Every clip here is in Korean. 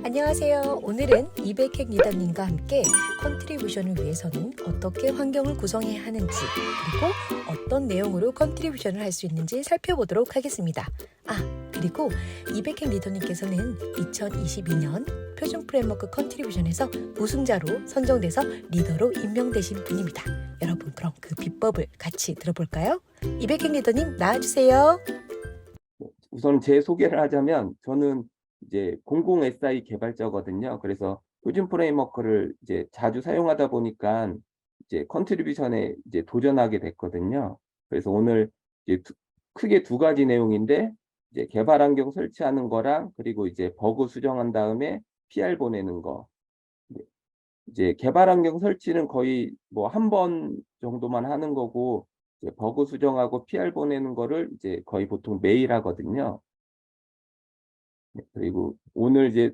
안녕하세요. 오늘은 이백핵 리더님과 함께 컨트리뷰션을 위해서는 어떻게 환경을 구성해야 하는지, 그리고 어떤 내용으로 컨트리뷰션을 할 수 있는지 살펴보도록 하겠습니다. 그리고 이백핵 리더님께서는 2022년 표준 프레임워크 컨트리뷰션에서 우승자로 선정돼서 리더로 임명되신 분입니다. 여러분, 그럼 그 비법을 같이 들어볼까요? 이백핵 리더님 나와주세요. 우선 제 소개를 하자면 저는 이제 공공 SI 개발자거든요. 그래서 표준 프레임워크를 이제 자주 사용하다 보니까 이제 컨트리뷰션에 이제 도전하게 됐거든요. 그래서 오늘 이제 크게 두 가지 내용인데, 이제 개발 환경 설치하는 거랑, 그리고 이제 버그 수정한 다음에 PR 보내는 거. 이제 개발 환경 설치는 거의 뭐 한 번 정도만 하는 거고, 이제 버그 수정하고 PR 보내는 거를 이제 거의 보통 매일 하거든요. 그리고 오늘 이제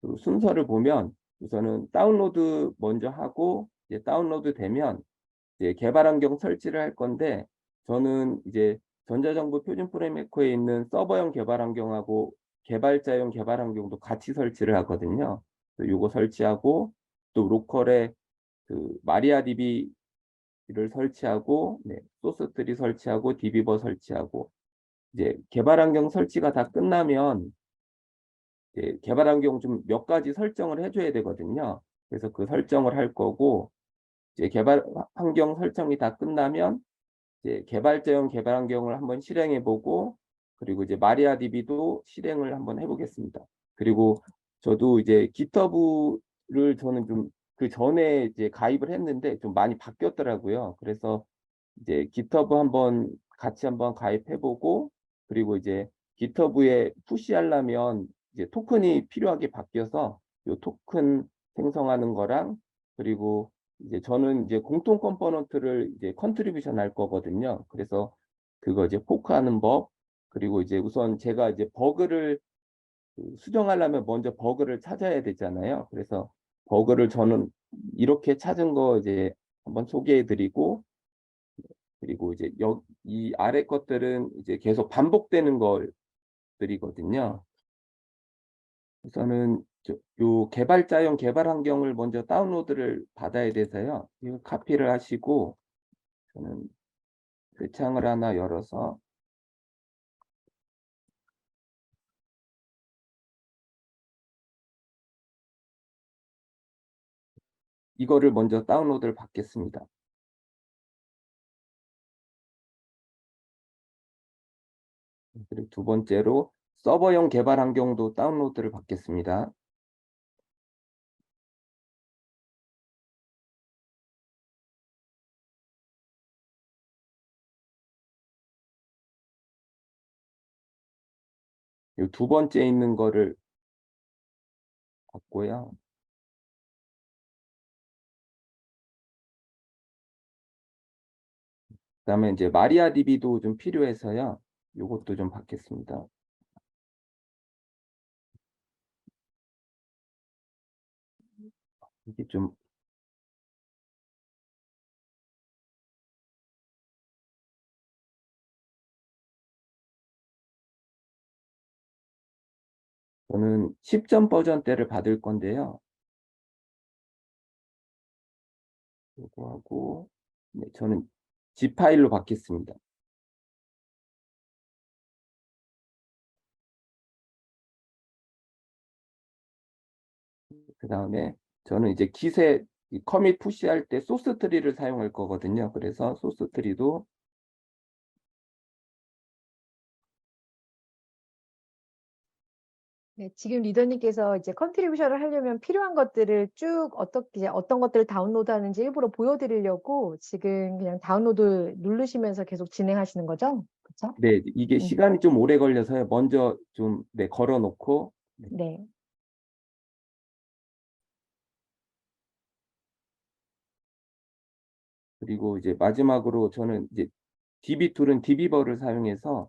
그 순서를 보면, 우선은 다운로드 먼저 하고, 이제 다운로드 되면 이제 개발 환경 설치를 할 건데, 저는 이제 전자정부 표준 프레임워크에 있는 서버형 개발 환경하고 개발자용 개발 환경도 같이 설치를 하거든요. 요거 설치하고, 또 로컬에 그 마리아DB를 설치하고, 소스트리 설치하고, DB버 설치하고, 이제 개발 환경 설치가 다 끝나면 개발 환경 좀 몇 가지 설정을 해줘야 되거든요. 그래서 그 설정을 할 거고, 이제 개발 환경 설정이 다 끝나면 이제 개발자용 개발 환경을 한번 실행해 보고, 그리고 이제 마리아DB도 실행을 한번 해보겠습니다. 그리고 저도 이제 GitHub를 저는 좀 그 전에 이제 가입을 했는데 좀 많이 바뀌었더라고요. 그래서 이제 GitHub 같이 한번 가입해보고, 그리고 이제 GitHub에 푸시하려면 이제 토큰이 필요하게 바뀌어서 요 토큰 생성하는 거랑, 그리고 이제 저는 이제 공통 컴포넌트를 이제 컨트리뷰션 할 거거든요. 그래서 그거 이제 포크하는 법, 그리고 이제 우선 제가 이제 버그를 수정하려면 먼저 버그를 찾아야 되잖아요. 그래서 버그를 저는 이렇게 찾은 거 이제 한번 소개해 드리고, 그리고 이제 이 아래 것들은 이제 계속 반복되는 것들이거든요. 우선은 요 개발자용 개발 환경을 먼저 다운로드를 받아야 돼서요. 이거 카피를 하시고, 저는 새 창을 하나 열어서 이거를 먼저 다운로드를 받겠습니다. 그리고 두 번째로 서버용 개발 환경도 다운로드를 받겠습니다. 이 두 번째 있는 거를 받고요. 그다음에 이제 마리아DB도 좀 필요해서요. 요것도 좀 받겠습니다. 이게 좀 저는 10점 버전대를 받을 건데요. 요거 하고, 저는 zip 파일로 받겠습니다. 그 다음에 저는 이제 기세 커밋 푸시할 때 소스 트리를 사용할 거거든요. 그래서 소스 트리도 네, 지금 리더님께서 이제 컨트리뷰션을 하려면 필요한 것들을 쭉 어떻게 어떤 것들을 다운로드하는지 일부러 보여드리려고 지금 그냥 다운로드 누르시면서 계속 진행하시는 거죠? 그렇죠? 이게 시간이 좀 오래 걸려서요. 먼저 좀 걸어 놓고, 네. 그리고 이제 마지막으로 저는 이제 DB 툴은 DB버를 사용해서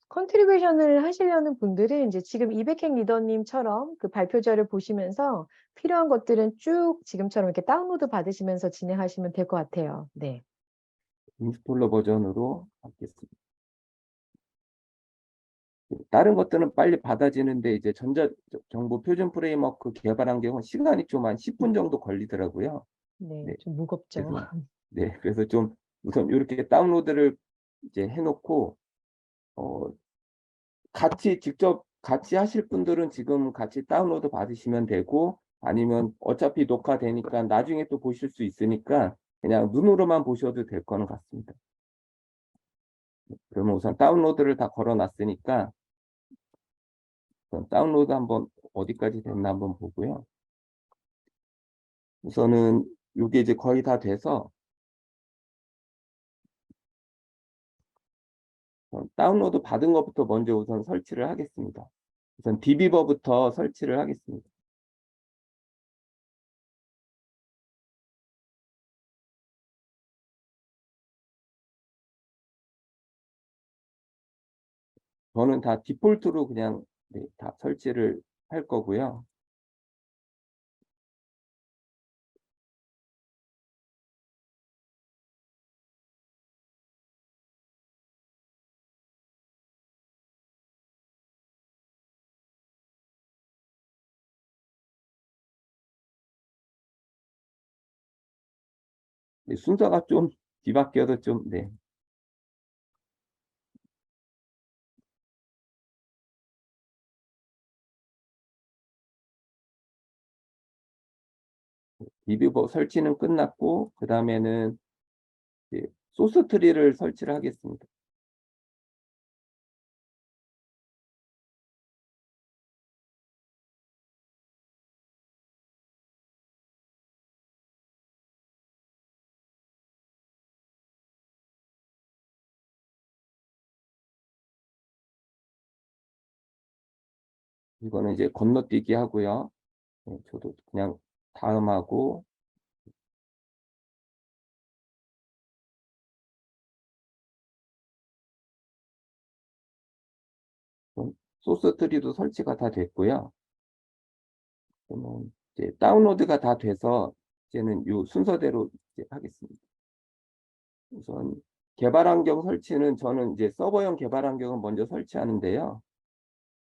컨트리뷰션을 하시려는 분들은 이제 지금 이백행 리더님처럼 그 발표자를 보시면서 필요한 것들은 쭉 지금처럼 이렇게 다운로드 받으시면서 진행하시면 될 것 같아요. 네. 인스톨러 버전으로 받겠습니다. 다른 것들은 빨리 받아지는데 이제 전자정보 표준 프레임워크 개발 환경은 시간이 좀 한 10분 정도 걸리더라고요. 네, 네, 좀 무겁죠. 그래서 네, 그래서 좀 우선 이렇게 다운로드를 이제 해놓고 직접 같이 하실 분들은 지금 같이 다운로드 받으시면 되고, 아니면 어차피 녹화되니까 나중에 또 보실 수 있으니까 그냥 눈으로만 보셔도 될 거는 같습니다. 그러면 우선 다운로드를 다 걸어놨으니까 우선 다운로드 한번 어디까지 됐나 한번 보고요. 우선은 이게 이제 거의 다 돼서 다운로드 받은 것부터 먼저 우선 설치를 하겠습니다. 우선 DB버부터 설치를 하겠습니다. 저는 다 디폴트로 그냥 네, 다 설치를 할 거고요. 네, 순서가 좀 뒤바뀌어도 좀, 네. DB버 설치는 끝났고, 그 다음에는 소스 트리를 설치를 하겠습니다. 이거는 이제 건너뛰기 하고요. 네, 저도 그냥 다음하고, 소스 트리도 설치가 다 됐고요. 그러면 이제 다운로드가 다 돼서 이제는 이 순서대로 이제 하겠습니다. 우선 개발 환경 설치는 저는 이제 서버용 개발 환경을 먼저 설치하는데요.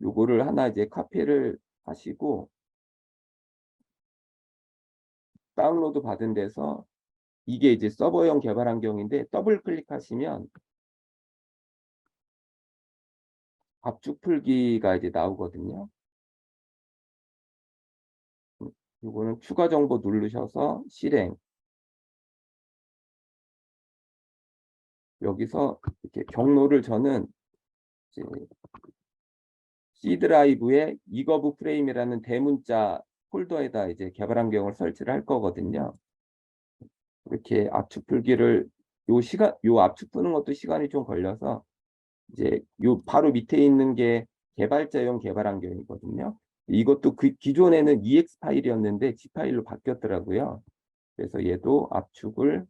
요거를 하나 이제 카피를 하시고 다운로드 받은 데서 이게 이제 서버용 개발 환경인데 더블 클릭하시면 압축 풀기가 이제 나오거든요. 요거는 추가 정보 누르셔서 실행. 여기서 이렇게 경로를 저는 이제 C 드라이브에 이거브 프레임이라는 대문자 폴더에다 이제 개발 환경을 설치를 할 거거든요. 이렇게 압축 풀기를 요 압축 푸는 것도 시간이 좀 걸려서 이제 요 바로 밑에 있는 게 개발자용 개발 환경이거든요. 이것도 그 기존에는 EX 파일이었는데 G 파일로 바뀌었더라고요. 그래서 얘도 압축을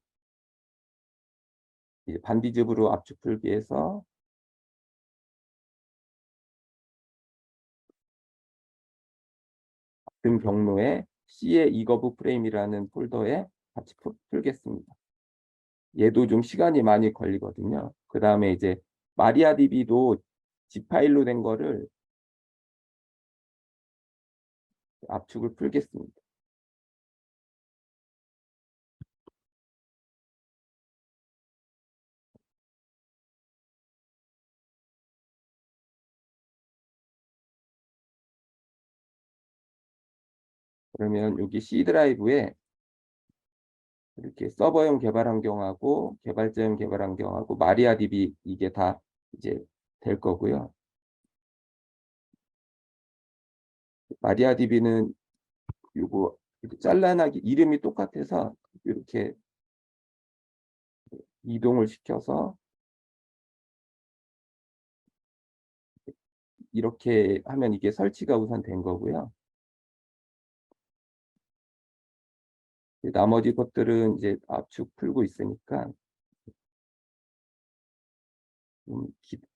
이제 반디집으로 압축 풀기해서 같은 경로에 C의 이거브 프레임이라는 폴더에 같이 풀겠습니다. 얘도 좀 시간이 많이 걸리거든요. 그 다음에 이제 마리아DB도 G 파일로 된 거를 압축을 풀겠습니다. 그러면 여기 C 드라이브에 이렇게 서버용 개발 환경하고 개발자용 개발 환경하고 마리아DB 이게 다 이제 될 거고요. 마리아DB는 요거 이렇게 잘라나기 이름이 똑같아서 이렇게 이동을 시켜서 이렇게 하면 이게 설치가 우선 된 거고요. 나머지 것들은 이제 압축 풀고 있으니까 좀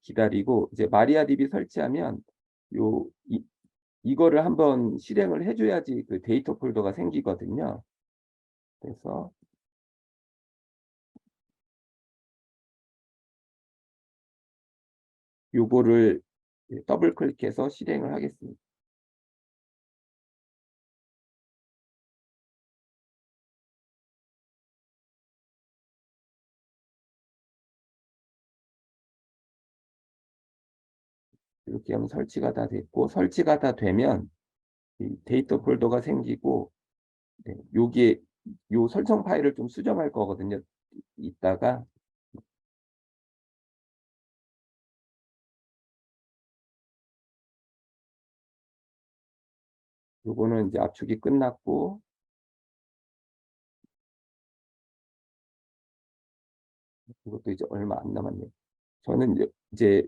기다리고 이제 마리아DB 설치하면 이거를 한번 실행을 해줘야지 그 데이터 폴더가 생기거든요. 그래서 요거를 더블 클릭해서 실행을 하겠습니다. 이렇게 하면 설치가 다 됐고, 설치가 다 되면 이 데이터 폴더가 생기고, 여기에 요 설정 파일을 좀 수정할 거거든요. 이따가 요거는 이제 압축이 끝났고, 이것도 이제 얼마 안 남았네요. 저는 이제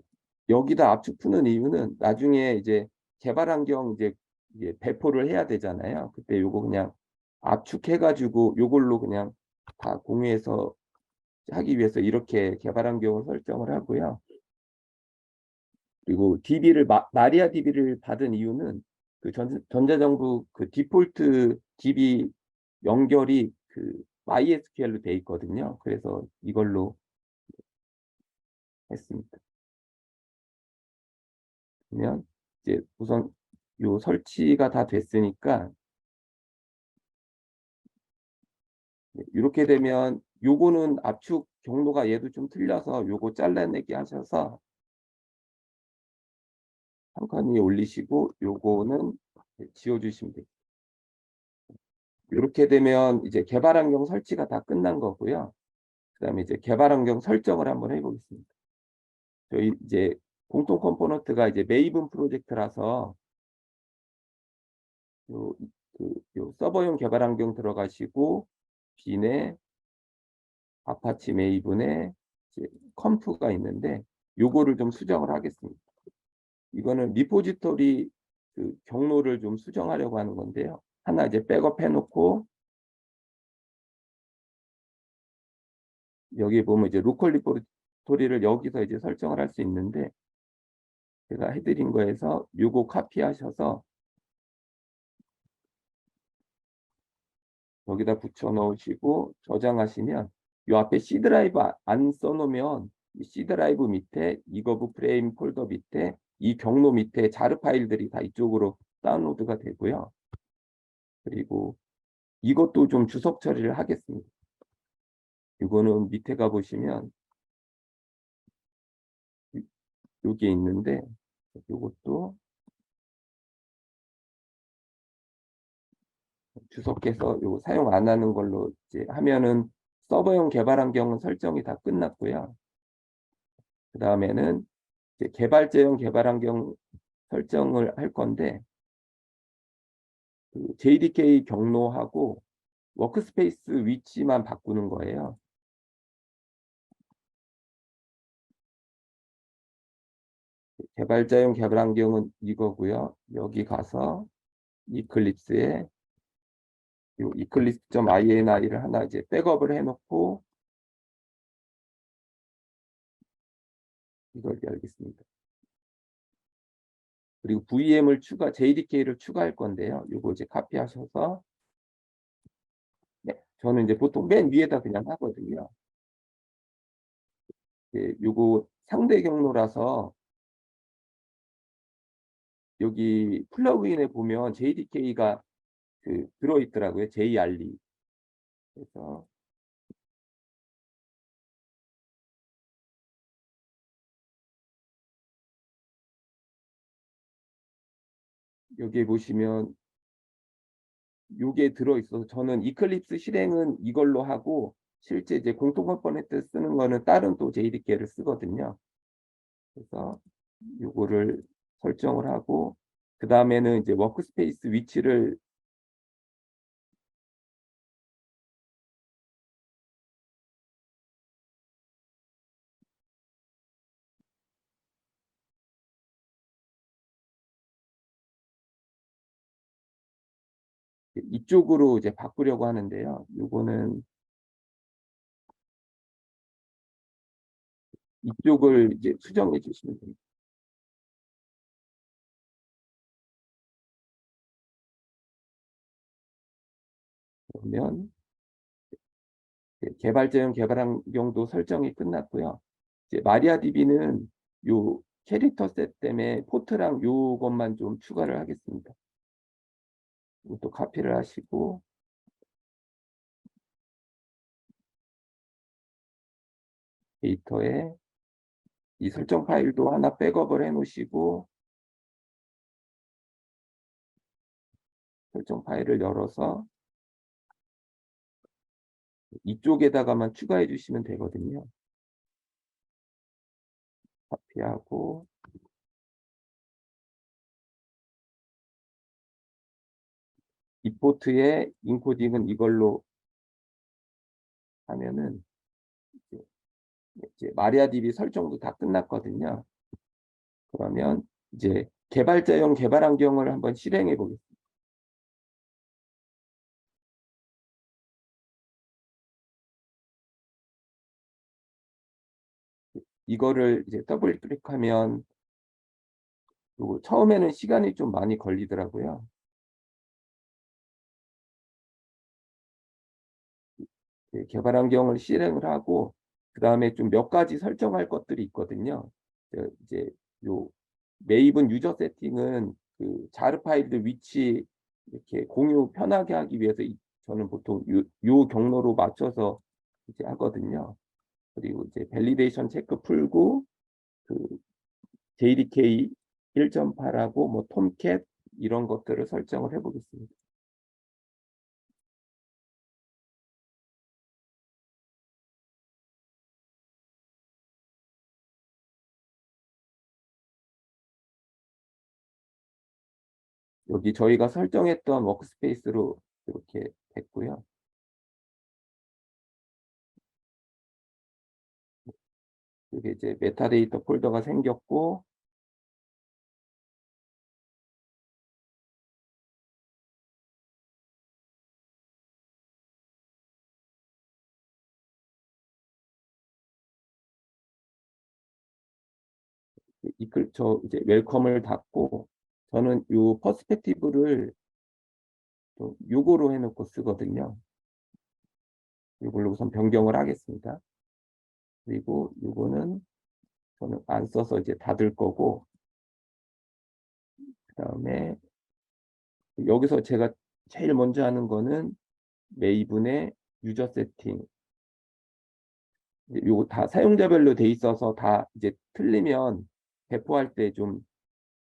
여기다 압축 푸는 이유는 나중에 이제 개발 환경 이제 배포를 해야 되잖아요. 그때 요거 그냥 압축해 가지고 요걸로 그냥 다 공유해서 하기 위해서 이렇게 개발 환경을 설정을 하고요. 그리고 DB를 마리아 DB를 받은 이유는 그 전자정부 그 디폴트 DB 연결이 그 MySQL로 돼 있거든요. 그래서 이걸로 했습니다. 그러면 이제 우선 요 설치가 다 됐으니까 이렇게 되면 요거는 압축 경로가 얘도 좀 틀려서 요거 잘라내기 하셔서 한 칸 위에 올리시고 요거는 지워주시면 돼요. 이렇게 되면 이제 개발 환경 설치가 다 끝난 거고요. 그다음에 이제 개발 환경 설정을 한번 해보겠습니다. 저희 이제 공통 컴포넌트가 이제 메이븐 프로젝트라서 요 서버용 개발 환경 들어가시고 빈에 아파치 메이븐에 이제 컴프가 있는데 요거를 좀 수정을 하겠습니다. 이거는 리포지토리 그 경로를 좀 수정하려고 하는 건데요. 하나 이제 백업 해놓고 여기 보면 이제 로컬 리포지토리를 여기서 이제 설정을 할 수 있는데 제가 해드린 거에서 요거 카피하셔서 여기다 붙여 넣으시고 저장하시면 요 앞에 C 드라이브 안 써놓으면 이 C 드라이브 밑에 이거브 프레임 폴더 밑에 이 경로 밑에 자르 파일들이 다 이쪽으로 다운로드가 되고요. 그리고 이것도 좀 주석 처리를 하겠습니다. 이거는 밑에 가 보시면 여기에 있는데 이것도 주석해서 요 사용 안 하는 걸로 이제 하면은 서버용 개발 환경은 설정이 다 끝났고요. 그 다음에는 이제 개발자용 개발 환경 설정을 할 건데 그 JDK 경로하고 워크스페이스 위치만 바꾸는 거예요. 개발자용 개발 환경은 이거고요. 여기 가서 이클립스에 요 eclipse.in이를 하나 이제 백업을 해놓고 이걸 열겠습니다. 그리고 VM을 JDK를 추가할 건데요. 요거 이제 카피하셔서 저는 이제 보통 맨 위에다 그냥 하거든요. 요거 상대 경로라서 여기 플러그인에 보면 JDK가 들어있더라고요. JRE. 그래서 여기에 보시면 요게 들어있어서 저는 이클립스 실행은 이걸로 하고 실제 이제 공통 컴포넌트 쓰는 거는 다른 또 JDK를 쓰거든요. 그래서 요거를 설정을 하고 그 다음에는 이제 워크스페이스 위치를 이쪽으로 이제 바꾸려고 하는데요. 요거는 이쪽을 이제 수정해 주시면 됩니다. 그러면 개발자용 개발 환경도 설정이 끝났고요. 이제 마리아DB는 요 캐릭터 셋 때문에 포트랑 요것만 좀 추가를 하겠습니다. 이것도 카피를 하시고 데이터에 이 설정 파일도 하나 백업을 해 놓으시고 설정 파일을 열어서 이쪽에다가만 추가해 주시면 되거든요. 카피하고 이 포트의 인코딩은 이걸로 하면은 이제 마리아DB 설정도 다 끝났거든요. 그러면 이제 개발자용 개발 환경을 한번 실행해 보겠습니다. 이거를 이제 더블 클릭하면 요거 처음에는 시간이 좀 많이 걸리더라고요. 개발 환경을 실행을 하고 그다음에 좀 몇 가지 설정할 것들이 있거든요. 이제 요 메이븐 유저 세팅은 그 자르 파일들 위치 이렇게 공유 편하게 하기 위해서 저는 보통 요 경로로 맞춰서 이제 하거든요. 그리고 이제 밸리데이션 체크 풀고 그 JDK 1.8하고 뭐 톰캣 이런 것들을 설정을 해 보겠습니다. 여기 저희가 설정했던 워크스페이스로 이렇게 됐고요. 이게 이제 메타데이터 폴더가 생겼고 저 이제 웰컴을 닫고 저는 요 퍼스펙티브를 또 요거로 해 놓고 쓰거든요. 요걸로 우선 변경을 하겠습니다. 그리고 요거는 저는 안 써서 이제 닫을 거고 그다음에 여기서 제가 제일 먼저 하는 거는 메이븐의 유저 세팅. 요거 다 사용자별로 돼 있어서 다 이제 틀리면 배포할 때 좀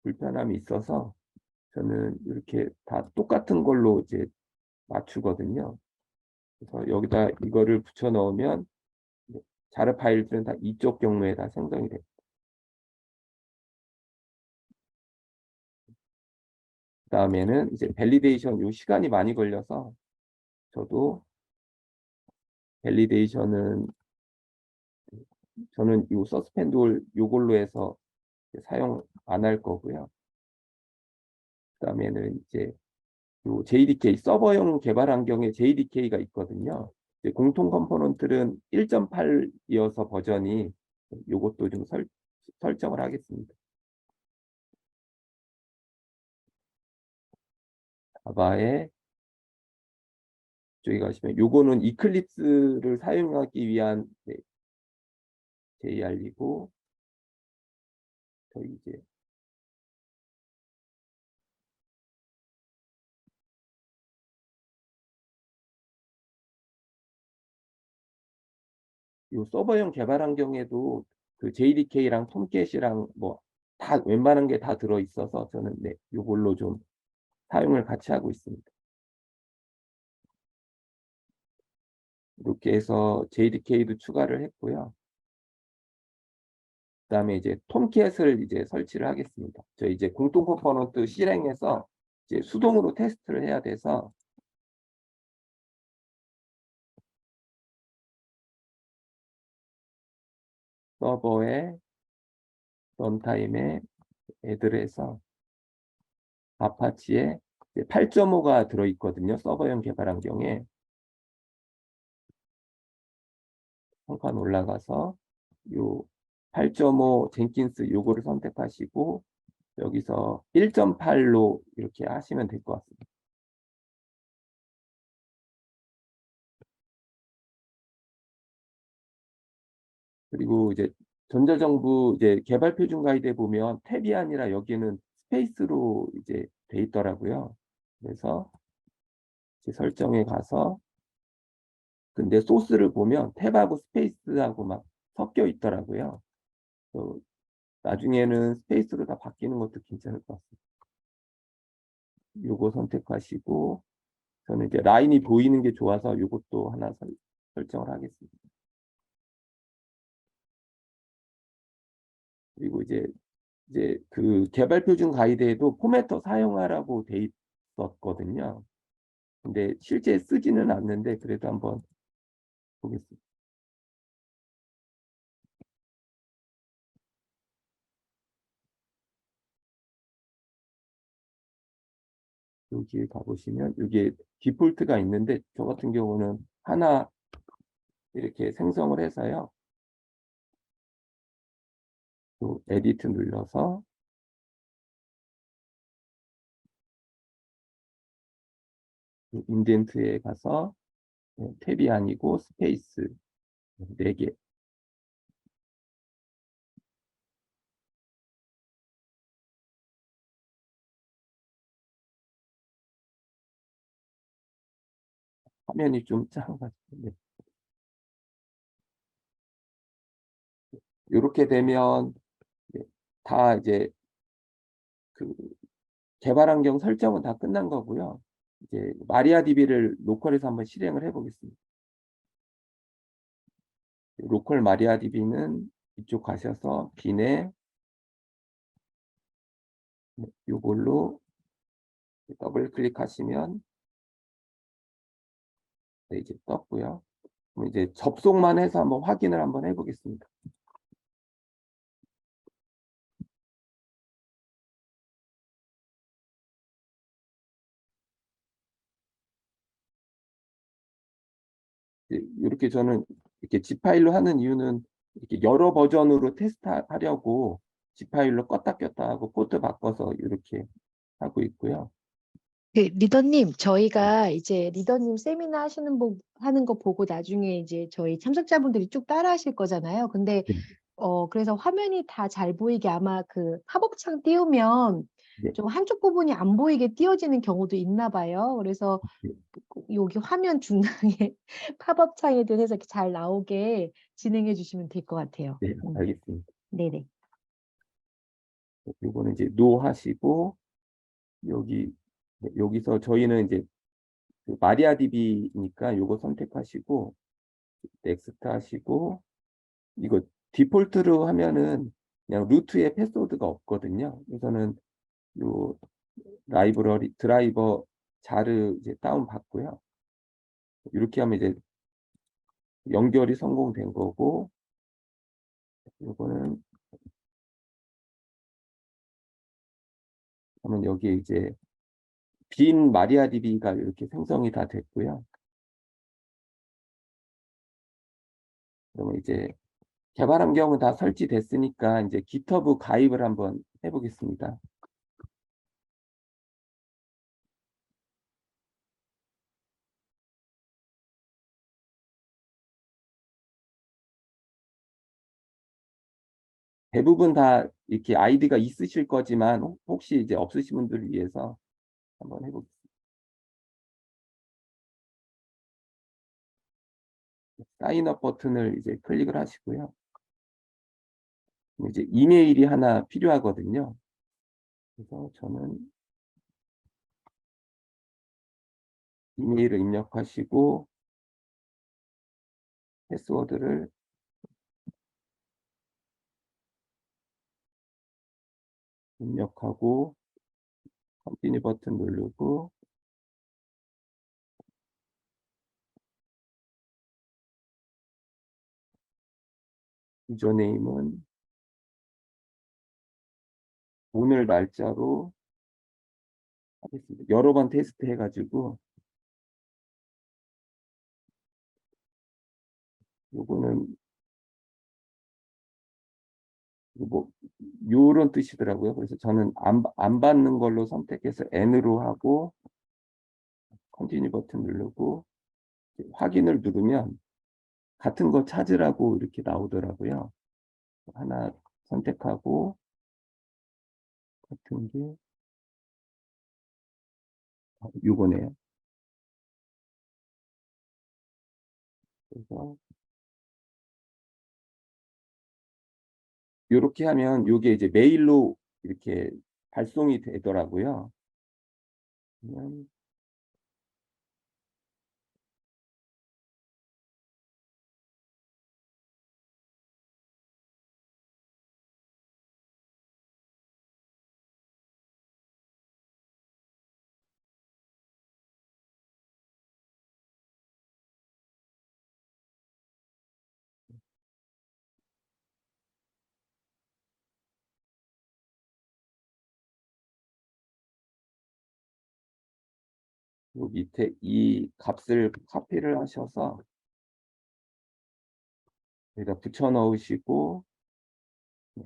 불편함이 있어서 저는 이렇게 다 똑같은 걸로 이제 맞추거든요. 그래서 여기다 이거를 붙여 넣으면 자르 파일들은 다 이쪽 경로에 다 생성이 됩니다. 그다음에는 이제 밸리데이션 요 시간이 많이 걸려서 저도 밸리데이션은 저는 요 서스펜돌 요걸로 해서 사용 안 할 거고요. 그다음에는 이제 요 JDK 서버용 개발 환경에 JDK가 있거든요. 이제 공통 컴포넌트는 1.8이어서 버전이 요것도 좀 설정을 하겠습니다. 자바에 저기 가시면 요거는 이클립스를 사용하기 위한 JR이고 저희 이제 요 서버용 개발 환경에도 그 JDK랑 톰캣이랑 뭐 다 웬만한 게 다 들어 있어서 저는 네, 요걸로 좀 사용을 같이 하고 있습니다. 이렇게 해서 JDK도 추가를 했고요. 그다음에 이제 톰캣을 이제 설치를 하겠습니다. 저 이제 공통 컴포넌트 실행해서 이제 수동으로 테스트를 해야 돼서 서버에 런타임에 애드를 해서 아파치에 8.5가 들어 있거든요. 서버용 개발 환경에 한 칸 올라가서 요 8.5 젠킨스 요거를 선택하시고 여기서 1.8로 이렇게 하시면 될 것 같습니다. 그리고 이제 전자정부 이제 개발 표준 가이드에 보면 탭이 아니라 여기는 스페이스로 이제 돼 있더라고요. 그래서 이제 설정에 가서 근데 소스를 보면 탭하고 스페이스하고 막 섞여 있더라고요. 나중에는 스페이스로 다 바뀌는 것도 괜찮을 것 같습니다. 요거 선택하시고 저는 이제 라인이 보이는 게 좋아서 요것도 하나 설정을 하겠습니다. 그리고 이제 그 개발 표준 가이드에도 포매터 사용하라고 돼 있었거든요. 근데 실제 쓰지는 않는데 그래도 한번 보겠습니다. 여기에 가보시면 여기에 디폴트가 있는데 저 같은 경우는 하나 이렇게 생성을 해서요. 또 에디트 눌러서 인덴트에 가서 탭이 아니고 스페이스 4개. 화면이 좀 작아가지고. 네. 이렇게 되면 다 이제 그 개발 환경 설정은 다 끝난 거고요. 이제 마리아DB를 로컬에서 한번 실행을 해보겠습니다. 로컬 마리아DB는 이쪽 가셔서 빈에 요걸로 더블 클릭하시면 이제 떴고요. 그럼 이제 접속만 해서 한번 확인을 한번 해보겠습니다. 이렇게 저는 이렇게 G파일로 하는 이유는 이렇게 여러 버전으로 테스트하려고 G파일로 껐다 꼈다 하고 포트 바꿔서 이렇게 하고 있고요. 리더님, 저희가 이제 리더님 세미나 하는 거 보고 나중에 이제 저희 참석자분들이 쭉 따라 하실 거잖아요. 근데 네. 그래서 화면이 다 잘 보이게 아마 그 팝업창 띄우면 네. 좀 한쪽 부분이 안 보이게 띄어지는 경우도 있나 봐요. 그래서 네. 여기 화면 중앙에 팝업창에 대해서 이렇게 잘 나오게 진행해 주시면 될 것 같아요. 네, 알겠습니다. 네네. 이거는 이제 노 하시고 여기서 저희는 이제 그 마리아DB니까 요거 선택하시고 넥스트 하시고 이거 디폴트로 하면은 그냥 루트에 패스워드가 없거든요. 그래서는 요 라이브러리 드라이버 자르 이제 다운 받고요. 이렇게 하면 이제 연결이 성공된 거고 요거는 그러면 여기에 이제 빈 마리아DB가 이렇게 생성이 다 됐고요. 그러면 이제 개발 환경은 다 설치됐으니까 이제 GitHub 가입을 한번 해보겠습니다. 대부분 다 이렇게 아이디가 있으실 거지만 혹시 이제 없으신 분들을 위해서 한번 해보겠습니다. 사인업 버튼을 이제 클릭을 하시고요. 이제 이메일이 하나 필요하거든요. 그래서 저는 이메일을 입력하시고 패스워드를 입력하고 컨티뉴 버튼 누르고 유저네임은 오늘 날짜로 하겠습니다. 여러 번 테스트 해가지고 요거는 뭐 요런 뜻이더라고요. 그래서 저는 안 받는 걸로 선택해서 N으로 하고 컨티뉴 버튼 누르고 확인을 누르면 같은 거 찾으라고 이렇게 나오더라고요. 하나 선택하고 같은 게 요거네요. 그래서 요렇게 하면 요게 이제 메일로 이렇게 발송이 되더라고요. 그러면 요 밑에 이 값을 카피를 하셔서 여기다 붙여 넣으시고, 네,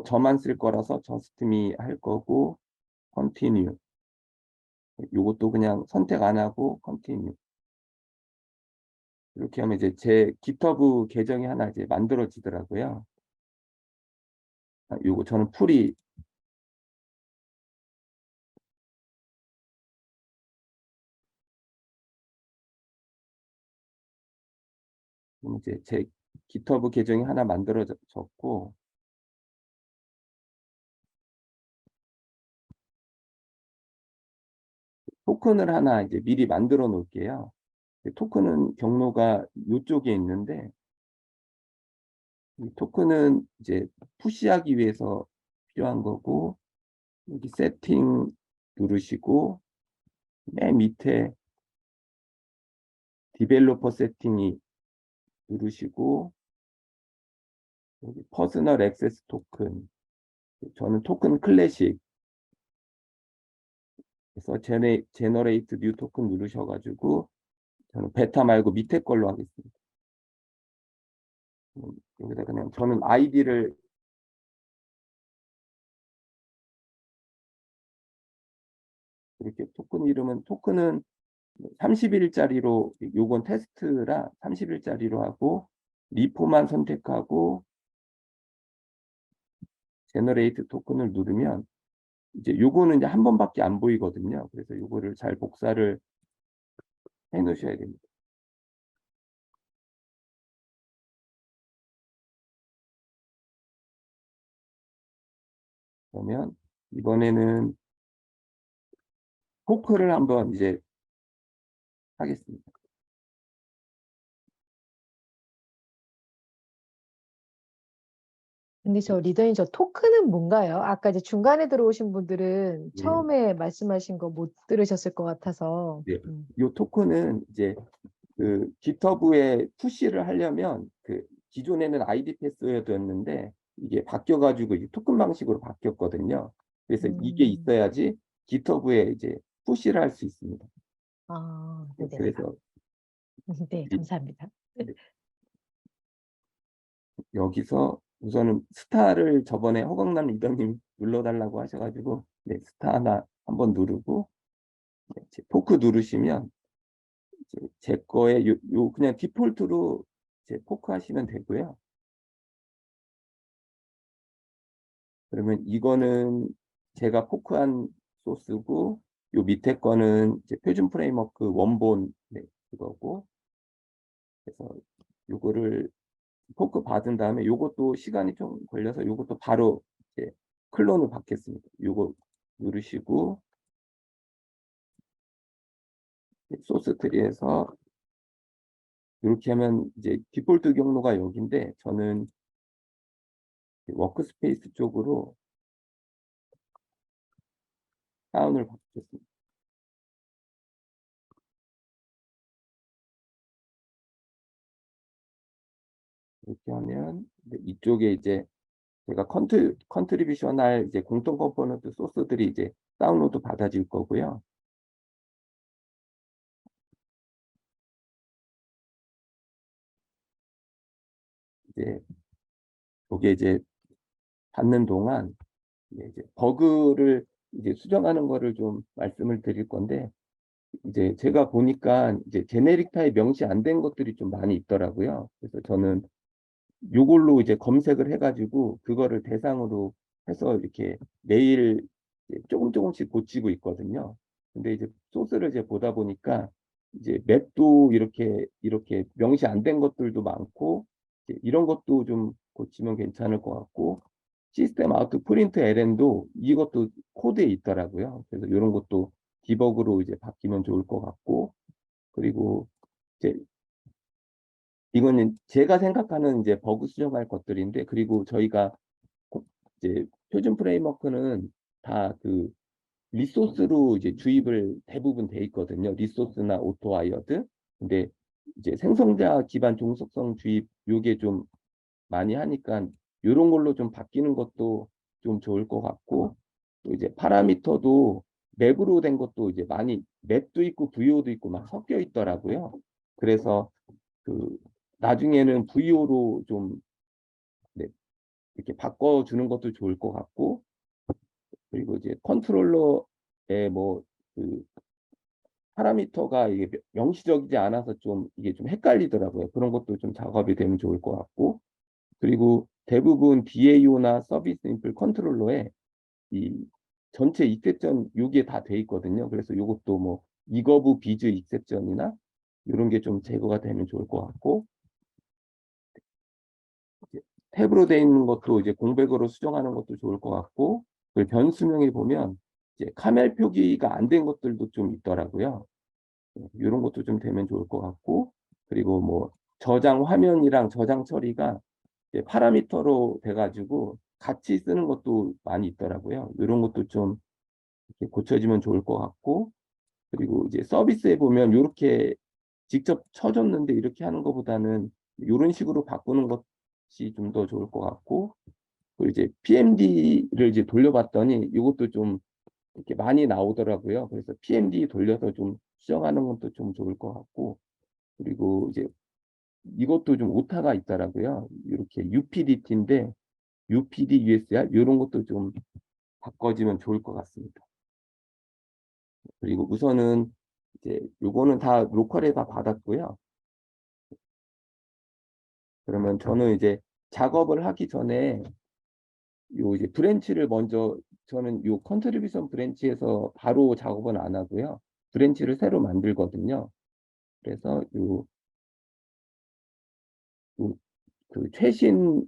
저만 쓸 거라서 just me 할 거고 continue. 요것도 그냥 선택 안 하고 continue. 이렇게 하면 이제 제 GitHub 계정이 하나 이제 만들어지더라고요. 요거 저는 풀이 이제 제 GitHub 계정이 하나 만들어졌고, 토큰을 하나 이제 미리 만들어 놓을게요. 토큰은 경로가 요쪽에 있는데, 이 토큰은 이제 푸시하기 위해서 필요한 거고, 여기 세팅 누르시고 맨 밑에 디벨로퍼 세팅이 누르시고, 여기 퍼스널 액세스 토큰, 저는 토큰 클래식, 그래서 제너레이트 뉴 토큰 누르셔가지고 저는 베타 말고 밑에 걸로 하겠습니다. 여기다 그냥 저는 아이디를 이렇게 토큰은 30일짜리로, 요건 테스트라 30일짜리로 하고, 리포만 선택하고 제너레이트 토큰을 누르면 이제 요거는 이제 한 번밖에 안 보이거든요. 그래서 요거를 잘 복사를 해 놓으셔야 됩니다. 그러면 이번에는 포크를 한번 이제 하겠습니다. 근데 저 리더님 저 토큰은 뭔가요? 아까 이제 중간에 들어오신 분들은 예. 처음에 말씀하신 거 못 들으셨을 것 같아서. 네. 요 토큰은 이제 그 GitHub에 푸시를 하려면 그 기존에는 아이디 패스워드였는데 이게 바뀌어가지고 이제 토큰 방식으로 바뀌었거든요. 그래서 이게 있어야지 GitHub에 이제 푸시를 할 수 있습니다. 아, 네, 네네. 그래서 네, 이- 감사합니다. 여기서 우선은 스타를 저번에 허광남 리더님 눌러달라고 하셔가지고, 네, 스타 하나 한번 누르고, 네, 포크 누르시면 제 거에 요 그냥 디폴트로 이제 포크 하시면 되고요. 그러면 이거는 제가 포크한 소스고, 요 밑에 거는 이제 표준 프레임워크 원본, 네, 그거고, 그래서 요거를 포크 받은 다음에 요것도 시간이 좀 걸려서 요것도 바로 이제 클론을 받겠습니다. 요거 누르시고 소스 트리에서 이렇게 하면 이제 디폴트 경로가 여기인데, 저는 워크스페이스 쪽으로 다운을 받겠습니다. 이렇게 하면 이쪽에 이제 제가 컨트리뷰션 할 이제 공통 컴포넌트 소스들이 이제 다운로드 받아질 거고요. 이제 요게 이제 받는 동안 이제 버그를 이제 수정하는 거를 좀 말씀을 드릴 건데, 이제 제가 보니까 이제 제네릭 타입 명시 안 된 것들이 좀 많이 있더라고요. 그래서 저는 요걸로 이제 검색을 해가지고 그거를 대상으로 해서 이렇게 매일 이제 조금씩 고치고 있거든요. 근데 이제 소스를 이제 보다 보니까 이제 맵도 이렇게 명시 안 된 것들도 많고 이제 이런 것도 좀 고치면 괜찮을 것 같고 시스템 아웃 프린트 LN도 이것도 코드에 있더라고요. 그래서 이런 것도 디버그로 이제 바뀌면 좋을 것 같고 그리고 이제 이거는 제가 생각하는 이제 버그 수정할 것들인데 그리고 저희가 이제 표준 프레임워크는 다 그 리소스로 이제 주입을 대부분 돼 있거든요. 리소스나 오토와이어드. 근데 이제 생성자 기반 종속성 주입 요게 좀 많이 하니까 이런 걸로 좀 바뀌는 것도 좀 좋을 것 같고 또 이제 파라미터도 맵으로 된 것도 이제 많이 맵도 있고 VO도 있고 막 섞여 있더라고요. 그래서 그 나중에는 VO로 좀 네, 이렇게 바꿔주는 것도 좋을 것 같고 그리고 이제 컨트롤러의 뭐그 파라미터가 이게 명시적이지 않아서 좀 이게 좀 헷갈리더라고요. 그런 것도 좀 작업이 되면 좋을 것 같고 그리고 대부분 DAO나 서비스 인플 컨트롤러에 이 전체 익셉션 요게 다 돼 있거든요. 그래서 요것도 뭐 이거브 비즈 익셉션이나 이런 게 좀 제거가 되면 좋을 것 같고 이제 탭으로 돼 있는 것도 이제 공백으로 수정하는 것도 좋을 것 같고 그 변수명에 보면 이제 카멜 표기가 안 된 것들도 좀 있더라고요. 이런 것도 좀 되면 좋을 것 같고 그리고 뭐 저장 화면이랑 저장 처리가 이제 파라미터로 돼가지고 같이 쓰는 것도 많이 있더라고요. 이런 것도 좀 이렇게 고쳐지면 좋을 것 같고 그리고 이제 서비스에 보면 이렇게 직접 쳐줬는데 이렇게 하는 것보다는 이런 식으로 바꾸는 것이 좀 더 좋을 것 같고 그리고 이제 PMD를 이제 돌려봤더니 이것도 좀 이렇게 많이 나오더라고요. 그래서 PMD 돌려서 좀 수정하는 것도 좀 좋을 것 같고 그리고 이제 이것도 좀 오타가 있더라고요. 이렇게 UPDT인데 UPD, USR 이런 것도 좀 바꿔지면 좋을 것 같습니다. 그리고 우선은 이제 요거는 다 로컬에 다 받았고요. 그러면 저는 이제 작업을 하기 전에 요 이제 브랜치를 먼저 저는 요 컨트리뷰션 브랜치에서 바로 작업은 안 하고요. 브랜치를 새로 만들거든요. 그래서 그 최신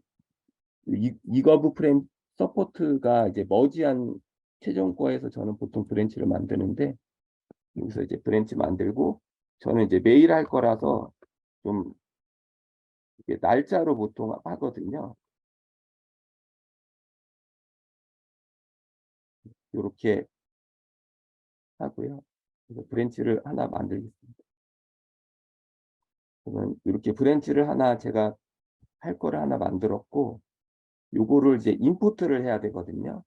이거브 프레임 서포트가 이제 머지한 최종 거에서 저는 보통 브랜치를 만드는데 여기서 이제 브랜치 만들고 저는 이제 매일 할 거라서 좀 이게 날짜로 보통 하거든요. 이렇게 하고요. 그래서 브랜치를 하나 만들겠습니다. 그러면 이렇게 브랜치를 하나 제가 할 거를 하나 만들었고 요거를 이제 인풋을 해야 되거든요.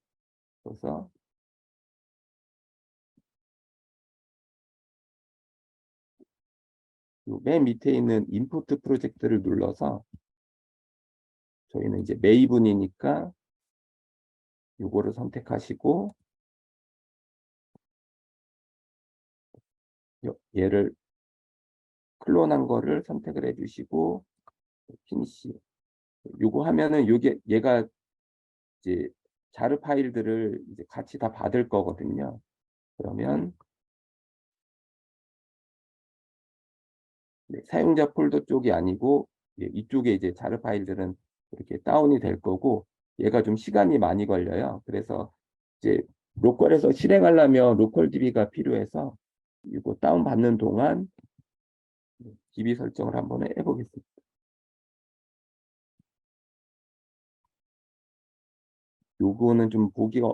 그래서 요맨 밑에 있는 인풋 프로젝트를 눌러서 저희는 이제 메이븐이니까 요거를 선택하시고 얘를 클론한 거를 선택을 해주시고 피니시 요거 하면은 요게 얘가 이제 자르 파일들을 이제 같이 다 받을 거거든요. 그러면 네, 사용자 폴더 쪽이 아니고 이쪽에 이제 자르 파일들은 이렇게 다운이 될 거고 얘가 좀 시간이 많이 걸려요. 그래서 이제 로컬에서 실행하려면 로컬 DB가 필요해서 이거 다운 받는 동안 DB 설정을 한번 해보겠습니다. 요거는 좀 보기가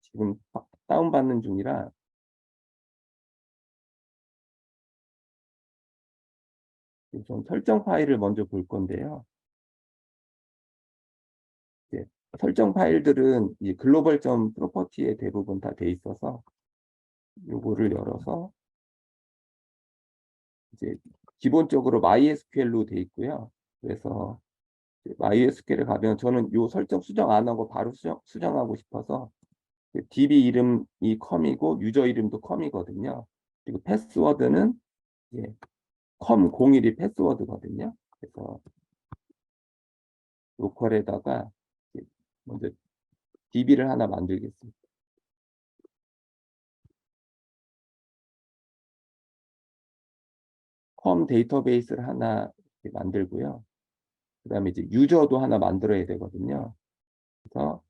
지금 다운 받는 중이라 우선 설정 파일을 먼저 볼 건데요. 네, 설정 파일들은 이 글로벌.점 프로퍼티에 대부분 다 돼 있어서 요거를 열어서 이제 기본적으로 MySQL로 돼 있고요. 그래서 MySQL에 가면 저는 요 설정 수정 안 하고 바로 수정하고 싶어서 DB 이름이 컴이고 유저 이름도 컴이거든요. 그리고 패스워드는 컴01이 패스워드거든요. 그래서 로컬에다가 이제 먼저 DB를 하나 만들겠습니다. 컴 데이터베이스를 하나 이렇게 만들고요. 그다음에 이제 유저도 하나 만들어야 되거든요. 그래서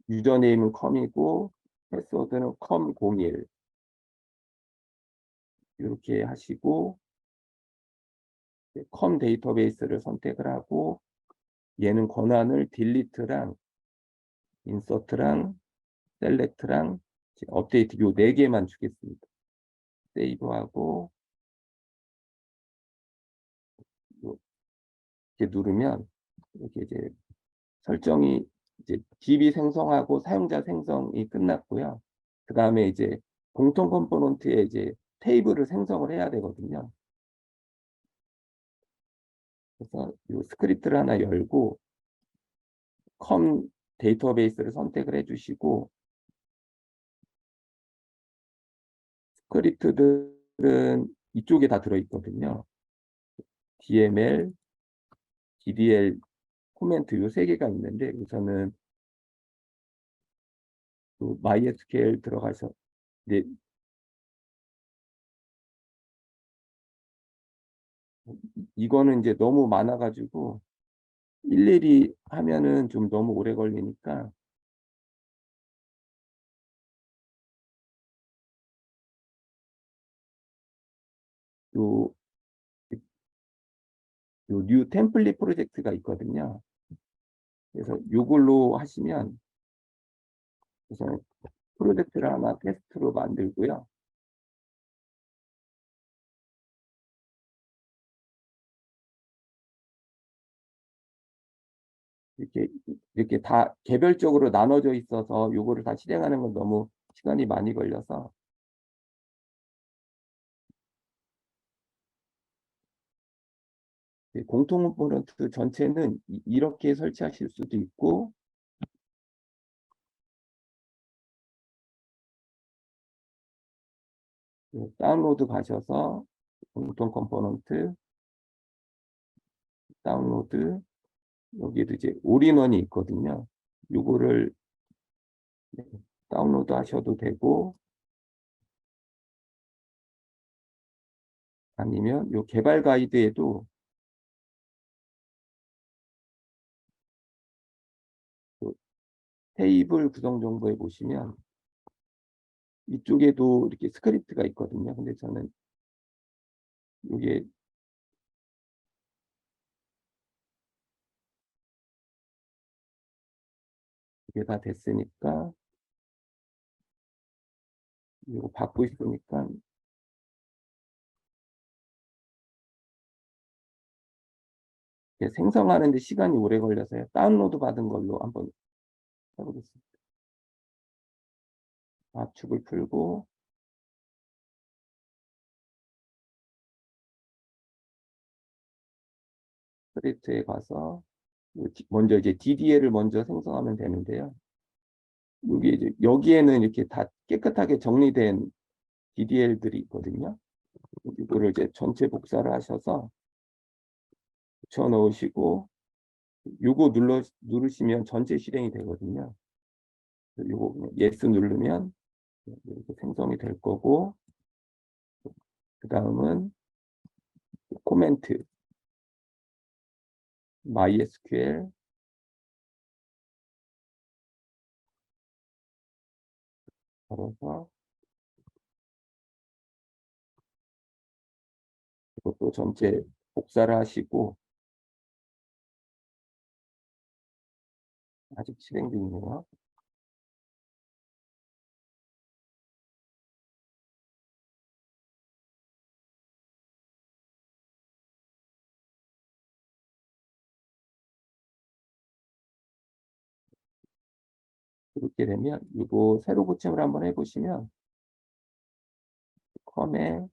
유저네임은 컴이고 패스워드는 컴01 이렇게 하시고 컴 데이터베이스를 선택을 하고 얘는 권한을 딜리트랑 인서트랑 셀렉트랑 업데이트 요 4개만 주겠습니다. 세이브하고 이렇게 누르면 이렇게 이제 설정이 이제 DB 생성하고 사용자 생성이 끝났고요. 그 다음에 이제 공통 컴포넌트에 이제 테이블을 생성을 해야 되거든요. 그래서 이 스크립트를 하나 열고 컴 데이터베이스를 선택을 해주시고 스크립트들은 이쪽에 다 들어있거든요. DML, DDL, 코멘트 요 3개가 있는데 우선은 또 MySQL 들어가서 네, 이거는 이제 너무 많아가지고 일일이 하면은 좀 너무 오래 걸리니까 요, 요 뉴 템플릿 프로젝트가 있거든요. 그래서 요걸로 하시면 우선 프로젝트를 하나 테스트로 만들고요. 이렇게 다 개별적으로 나눠져 있어서 요거를 다 실행하는 건 너무 시간이 많이 걸려서 공통 컴포넌트 전체는 이렇게 설치하실 수도 있고 다운로드 가셔서 공통 컴포넌트 다운로드 여기에도 이제 올인원이 있거든요. 요거를 다운로드 하셔도 되고 아니면 요 개발 가이드에도 테이블 구성 정보에 보시면 이쪽에도 이렇게 스크립트가 있거든요. 근데 저는 이게 이게 다 됐으니까 이거 받고 있으니까 생성하는데 시간이 오래 걸려서요. 다운로드 받은 걸로 한번 해보겠습니다. 압축을 풀고 스크립트에 가서 먼저 이제 DDL을 먼저 생성하면 되는데요. 여기에는 이렇게 다 깨끗하게 정리된 DDL들이 있거든요. 이거를 이제 전체 복사를 하셔서 붙여 넣으시고 요거 누르시면 전체 실행이 되거든요. 요거 그냥 yes 누르면 이렇게 생성이 될 거고 그 다음은 코멘트 MySQL 걸어서 이것도 전체 복사를 하시고 아직 실행 중이네요. 이렇게 되면 이거 새로 고침을 한번 해보시면 컴에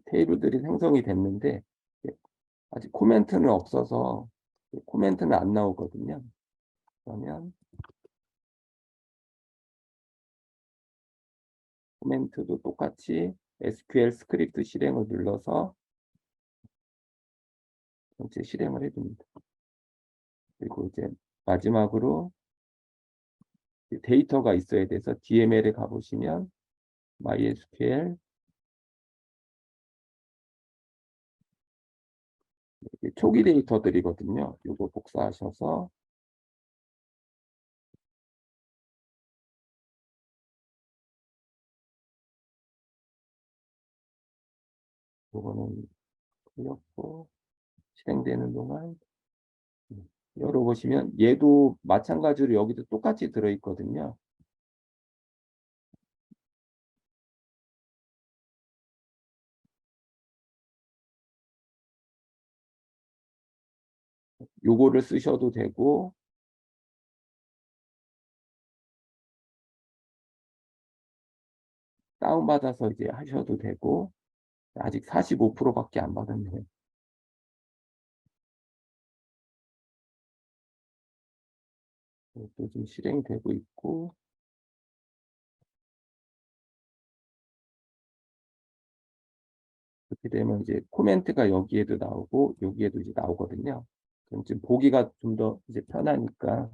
테이블들이 생성이 됐는데 아직 코멘트는 없어서 코멘트는 안 나오거든요. 그러면 코멘트도 똑같이 SQL 스크립트 실행을 눌러서 전체 실행을 해줍니다. 그리고 이제 마지막으로 데이터가 있어야 돼서 DML에 가보시면 MySQL 초기 데이터들이거든요. 요거 복사하셔서 요거는 틀렸고 실행되는 동안 열어보시면 얘도 마찬가지로 여기도 똑같이 들어있거든요. 요거를 쓰셔도 되고 다운받아서 이제 하셔도 되고 아직 45%밖에 안 받았네요. 또 지금 실행이 되고 있고 그렇게 되면 이제 코멘트가 여기에도 나오고 여기에도 이제 나오거든요. 그럼 지금 보기가 좀 더 이제 편하니까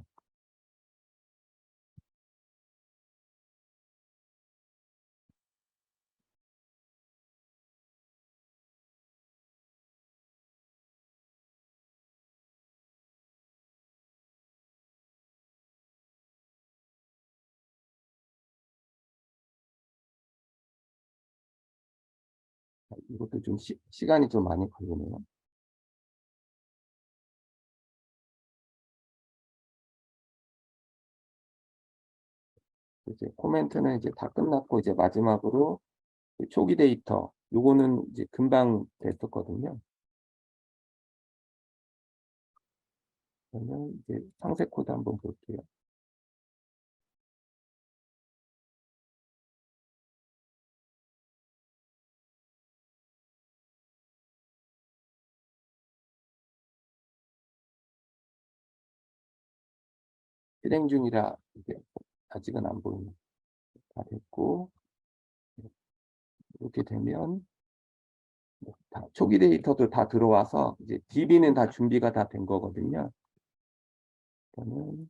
이것도 좀 시간이 좀 많이 걸리네요. 이제 코멘트는 이제 다 끝났고 이제 마지막으로 초기 데이터 요거는 이제 금방 됐었거든요. 그러면 이제 상세 코드 한번 볼게요. 실행 중이라 이게 아직은 안 보이네. 다 됐고 이렇게 되면 다 초기 데이터도 다 들어와서 이제 DB는 다 준비가 다 된 거거든요. 그러면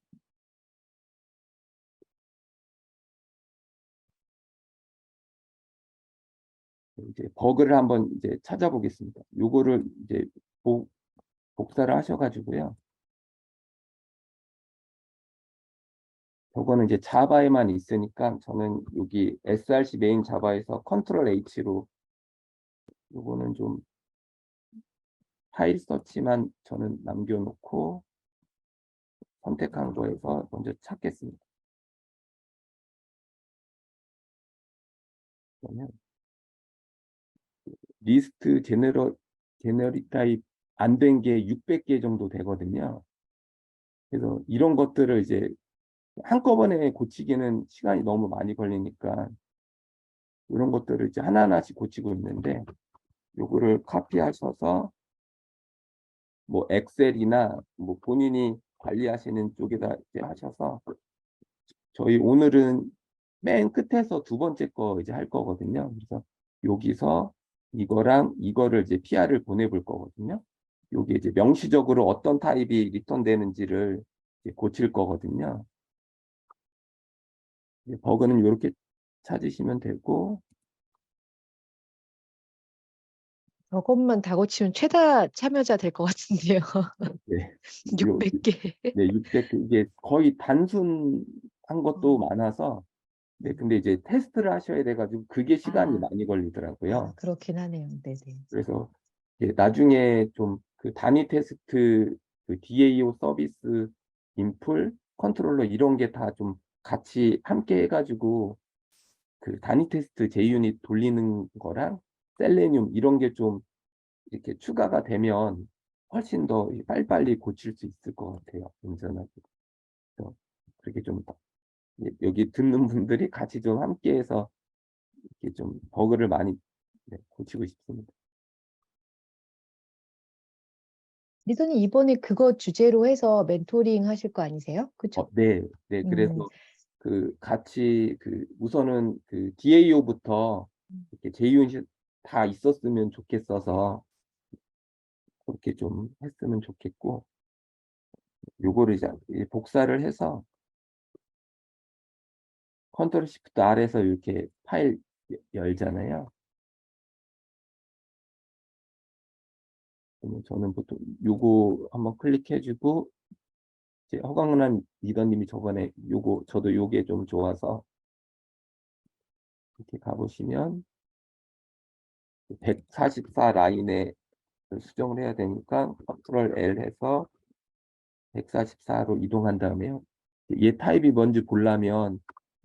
이제 버그를 한번 이제 찾아보겠습니다. 요거를 이제 복사를 하셔가지고요. 저거는 이제 자바에만 있으니까 저는 여기 src 메인 자바에서 컨트롤 H로 요거는 좀 파일 서치만 저는 남겨놓고 선택한 거에서 먼저 찾겠습니다. 그러면 리스트 제너릭 타입 안 된 게 600개 정도 되거든요. 그래서 이런 것들을 이제 한꺼번에 고치기는 시간이 너무 많이 걸리니까 이런 것들을 이제 하나하나씩 고치고 있는데 요거를 카피하셔서 뭐 엑셀이나 뭐 본인이 관리하시는 쪽에다 이제 하셔서 저희 오늘은 맨 끝에서 두 번째 거 이제 할 거거든요. 그래서 여기서 이거랑 이거를 이제 PR을 보내볼 거거든요. 여기 이제 명시적으로 어떤 타입이 리턴되는지를 이제 고칠 거거든요. 버그는 이렇게 찾으시면 되고 저것만 다 고치면 최다 참여자 될 것 같은데요. 네. 600개. 네, 600개 이게 거의 단순한 것도 어. 많아서 네, 근데 이제 테스트를 하셔야 돼가지고 그게 시간이 많이 걸리더라고요. 그렇긴 하네요. 네네. 그래서 나중에 좀 그 단위 테스트, 그 DAO 서비스, 인풀, 컨트롤러 이런 게 다 좀 같이 함께 해가지고 그 단위 테스트 JUnit 돌리는 거랑 셀레늄 이런 게 좀 이렇게 추가가 되면 훨씬 더 빨리빨리 고칠 수 있을 것 같아요. 운전하고. 그래서 그렇게 좀 여기 듣는 분들이 같이 좀 함께해서 이렇게 좀 버그를 많이 고치고 싶습니다. 리더님 이번에 그거 주제로 해서 멘토링 하실 거 아니세요? 그쵸? 네, 네. 그래서 그 같이 그 우선은 그 DAO부터 이렇게 제이윤시 다 있었으면 좋겠어서 그렇게 좀 했으면 좋겠고, 요거를 이제 복사를 해서 컨트롤 시프트 R에서 이렇게 파일 열잖아요. 그러면 저는 보통 요거 한번 클릭해주고, 이제 허광란 리더님이 저번에 요거 저도 요게 좀 좋아서 이렇게 가보시면 144 라인에 수정을 해야 되니까 컨트롤 L 해서 144로 이동한 다음에요. 얘 타입이 뭔지 보려면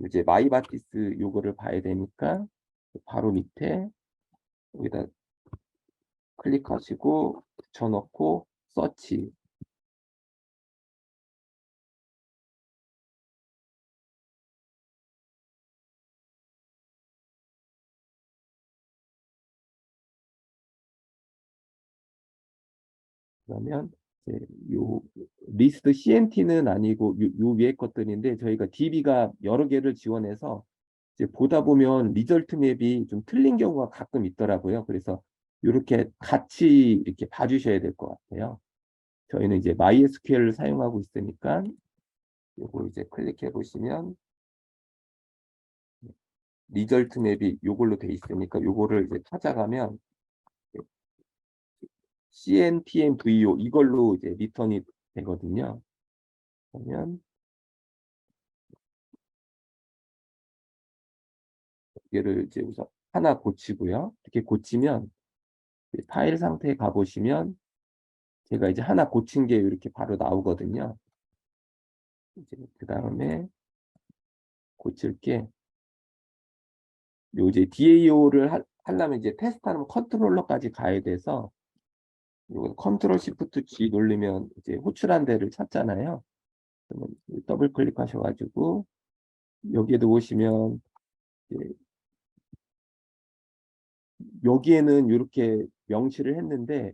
이제 마이바티스 요거를 봐야 되니까 바로 밑에 여기다 클릭하시고 붙여넣고 서치. 그러면 이제 요 리스트 CNT는 아니고 요 위에 것들인데, 저희가 DB가 여러 개를 지원해서 이제 보다 보면 리절트 맵이 좀 틀린 경우가 가끔 있더라고요. 그래서 이렇게 같이 이렇게 봐주셔야 될 것 같아요. 저희는 이제 MySQL을 사용하고 있으니까 요거 이제 클릭해 보시면 리절트 맵이 요걸로 돼 있으니까 요거를 이제 찾아가면 CNTMVO 이걸로 이제 리턴이 되거든요. 그러면 얘를 이제 우선 하나 고치고요. 이렇게 고치면 파일 상태에 가보시면 제가 이제 하나 고친 게 이렇게 바로 나오거든요. 이제 그 다음에 고칠 게 요 이제 DAO를 하려면 이제 테스트하면 컨트롤러까지 가야 돼서 요거 컨트롤 시프트 G 누르면 이제 호출한 데를 찾잖아요. 그러면 더블 클릭하셔가지고 여기에도 보시면 이제 여기에는 이렇게 명시를 했는데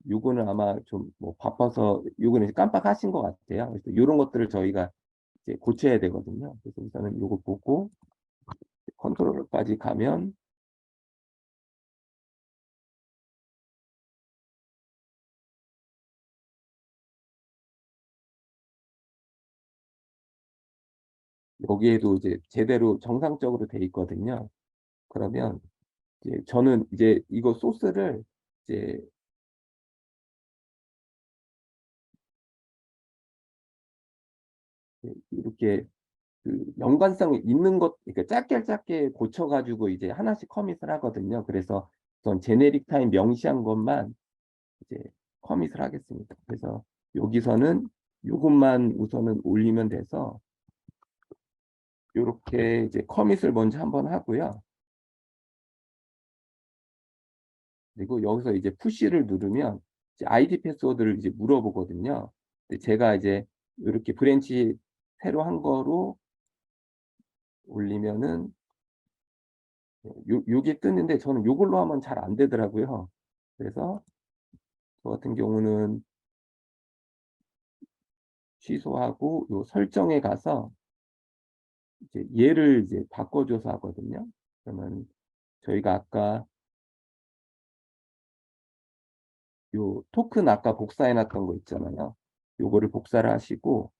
요거는 아마 좀 뭐 바빠서 요거는 깜빡하신 것 같아요. 그래서 이런 것들을 저희가 이제 고쳐야 되거든요. 그래서 우선은 요거 보고 컨트롤까지 가면 여기에도 이제 제대로 정상적으로 돼 있거든요. 그러면 이제 저는 이제 이거 소스를 이제 이렇게 그 연관성이 있는 것, 그러니까 짧게 고쳐가지고 이제 하나씩 커밋을 하거든요. 그래서 전 제네릭 타임 명시한 것만 이제 커밋을 하겠습니다. 그래서 여기서는 요것만 우선은 올리면 돼서 이렇게 이제 커밋을 먼저 한번 하고요. 그리고 여기서 이제 푸시를 누르면 이제 아이디 패스워드를 이제 물어보거든요. 근데 제가 이제 이렇게 브랜치 새로 한 거로 올리면은 요게 뜨는데 저는 요걸로 하면 잘 안 되더라고요. 그래서 저 같은 경우는 취소하고 요 설정에 가서 이제 얘를 이제 바꿔줘서 하거든요. 그러면 저희가 아까 요 토큰 아까 복사해 놨던 거 있잖아요. 요거를 복사를 하시고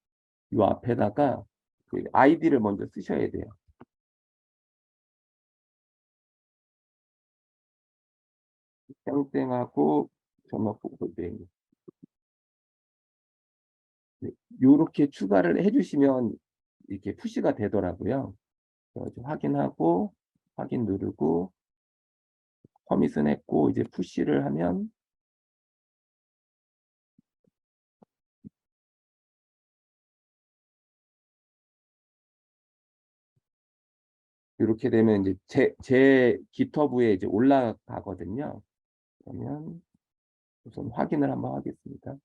요 앞에다가 그 아이디를 먼저 쓰셔야 돼요. 땡땡하고 전화번호 네. 네, 요렇게 추가를 해주시면 이렇게 푸시가 되더라고요. 그래서 확인하고 확인 누르고 커밋은 했고 이제 푸시를 하면 이렇게 되면 이제 제 GitHub에 이제 올라가거든요. 그러면 우선 확인을 한번 하겠습니다.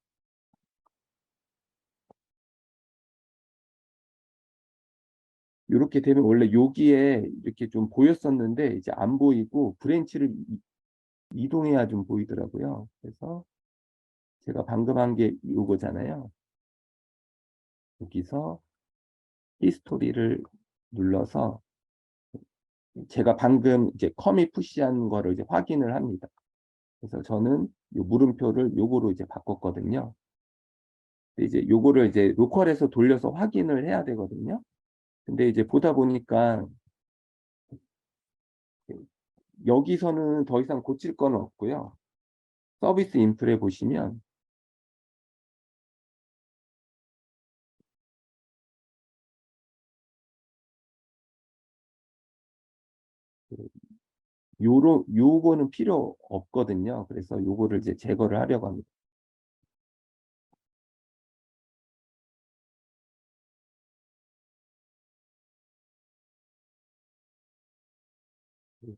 이렇게 되면 원래 여기에 이렇게 좀 보였었는데 이제 안 보이고 브랜치를 이동해야 좀 보이더라고요. 그래서 제가 방금 한 게 요거잖아요. 여기서 히스토리를 눌러서 제가 방금 이제 커밋 푸시한 거를 이제 확인을 합니다. 그래서 저는 요 물음표를 요거로 이제 바꿨거든요. 근데 이제 요거를 이제 로컬에서 돌려서 확인을 해야 되거든요. 근데 이제 보다 보니까 여기서는 더 이상 고칠 건 없고요. 서비스 인플에 보시면 요거는 필요 없거든요. 그래서 요거를 이제 제거를 하려고 합니다.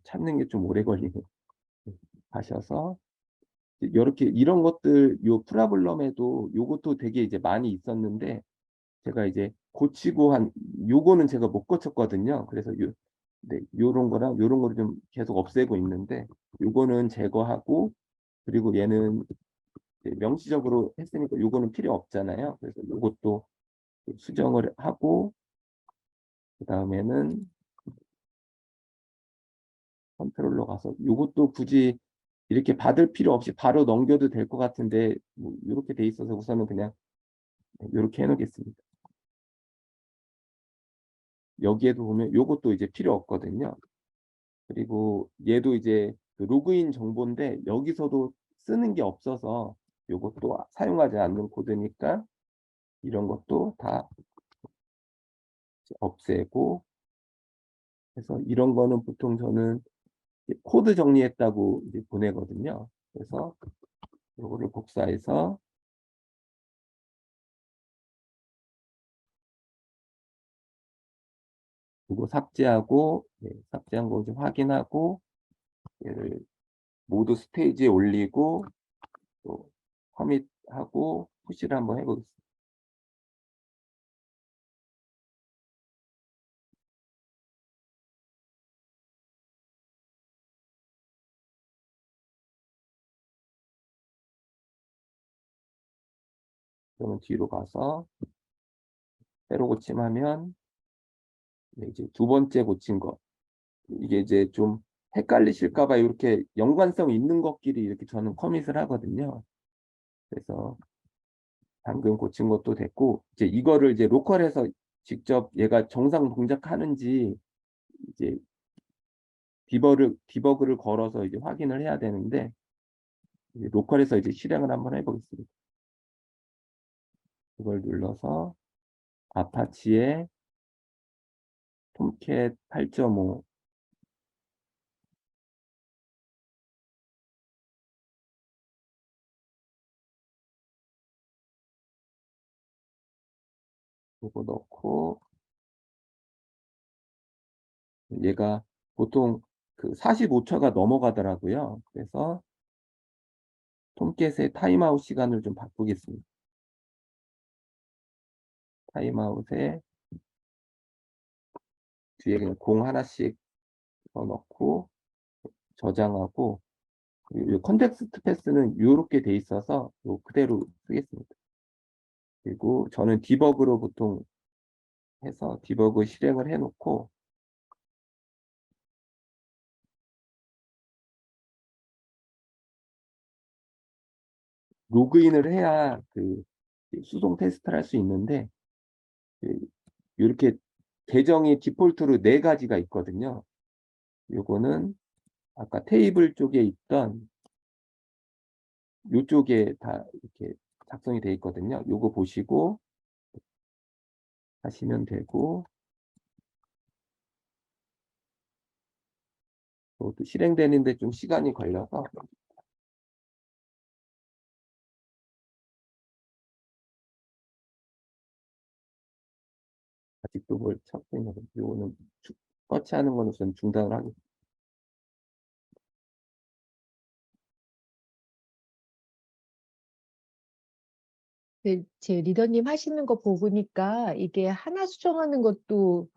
찾는 게 좀 오래 걸리고 하셔서 이렇게 이런 것들 요 프라블럼에도 요것도 되게 이제 많이 있었는데 제가 이제 고치고 한 요거는 제가 못 고쳤거든요. 그래서 네, 요런 거랑 요런 거를 좀 계속 없애고 있는데 요거는 제거하고 그리고 얘는 이제 명시적으로 했으니까 요거는 필요 없잖아요. 그래서 요것도 수정을 하고 그다음에는 컨트롤러 가서 요것도 굳이 이렇게 받을 필요 없이 바로 넘겨도 될 것 같은데 뭐 요렇게 돼 있어서 우선은 그냥 요렇게 해 놓겠습니다. 여기에도 보면 요것도 이제 필요 없거든요. 그리고 얘도 이제 그 로그인 정보인데 여기서도 쓰는 게 없어서 요것도 사용하지 않는 코드니까 이런 것도 다 이제 없애고 해서 이런 거는 보통 저는 코드 정리했다고 이제 보내거든요. 그래서 요거를 복사해서 이거 삭제하고 삭제한 거 좀 확인하고 얘를 모두 스테이지에 올리고 또 커밋하고 푸시를 한번 해보겠습니다. 그러면 뒤로 가서 새로 고침하면 이제 두 번째 고친 거 이게 이제 좀 헷갈리실까 봐 이렇게 연관성 있는 것끼리 이렇게 저는 커밋을 하거든요. 그래서 방금 고친 것도 됐고 이제 이거를 이제 로컬에서 직접 얘가 정상 동작하는지 이제 디버그를 걸어서 이제 확인을 해야 되는데 이제 로컬에서 이제 실행을 한번 해보겠습니다. 이걸 눌러서 아파치에 톰캣 8.5 이거 넣고 얘가 보통 그 45초가 넘어가더라고요. 그래서 톰캣의 타임아웃 시간을 좀 바꾸겠습니다. 타임아웃에 뒤에 그냥 공 하나씩 넣고 저장하고 그리고 이 컨텍스트 패스는 이렇게 돼 있어서 요 그대로 쓰겠습니다. 그리고 저는 디버그로 보통 해서 디버그 실행을 해놓고 로그인을 해야 그 수동 테스트를 할 수 있는데 이렇게 계정이 디폴트로 4가지가 있거든요. 요거는 아까 테이블 쪽에 있던 요쪽에 다 이렇게 작성이 돼 있거든요. 요거 보시고 하시면 되고 또 실행되는데 좀 시간이 걸려서 아직도 뭘 찾고 있는 거 요거는 터치하는 거는 우선 중단을 하겠습니다. 제 리더님 하시는 거 보니까 이게 하나 수정하는 것도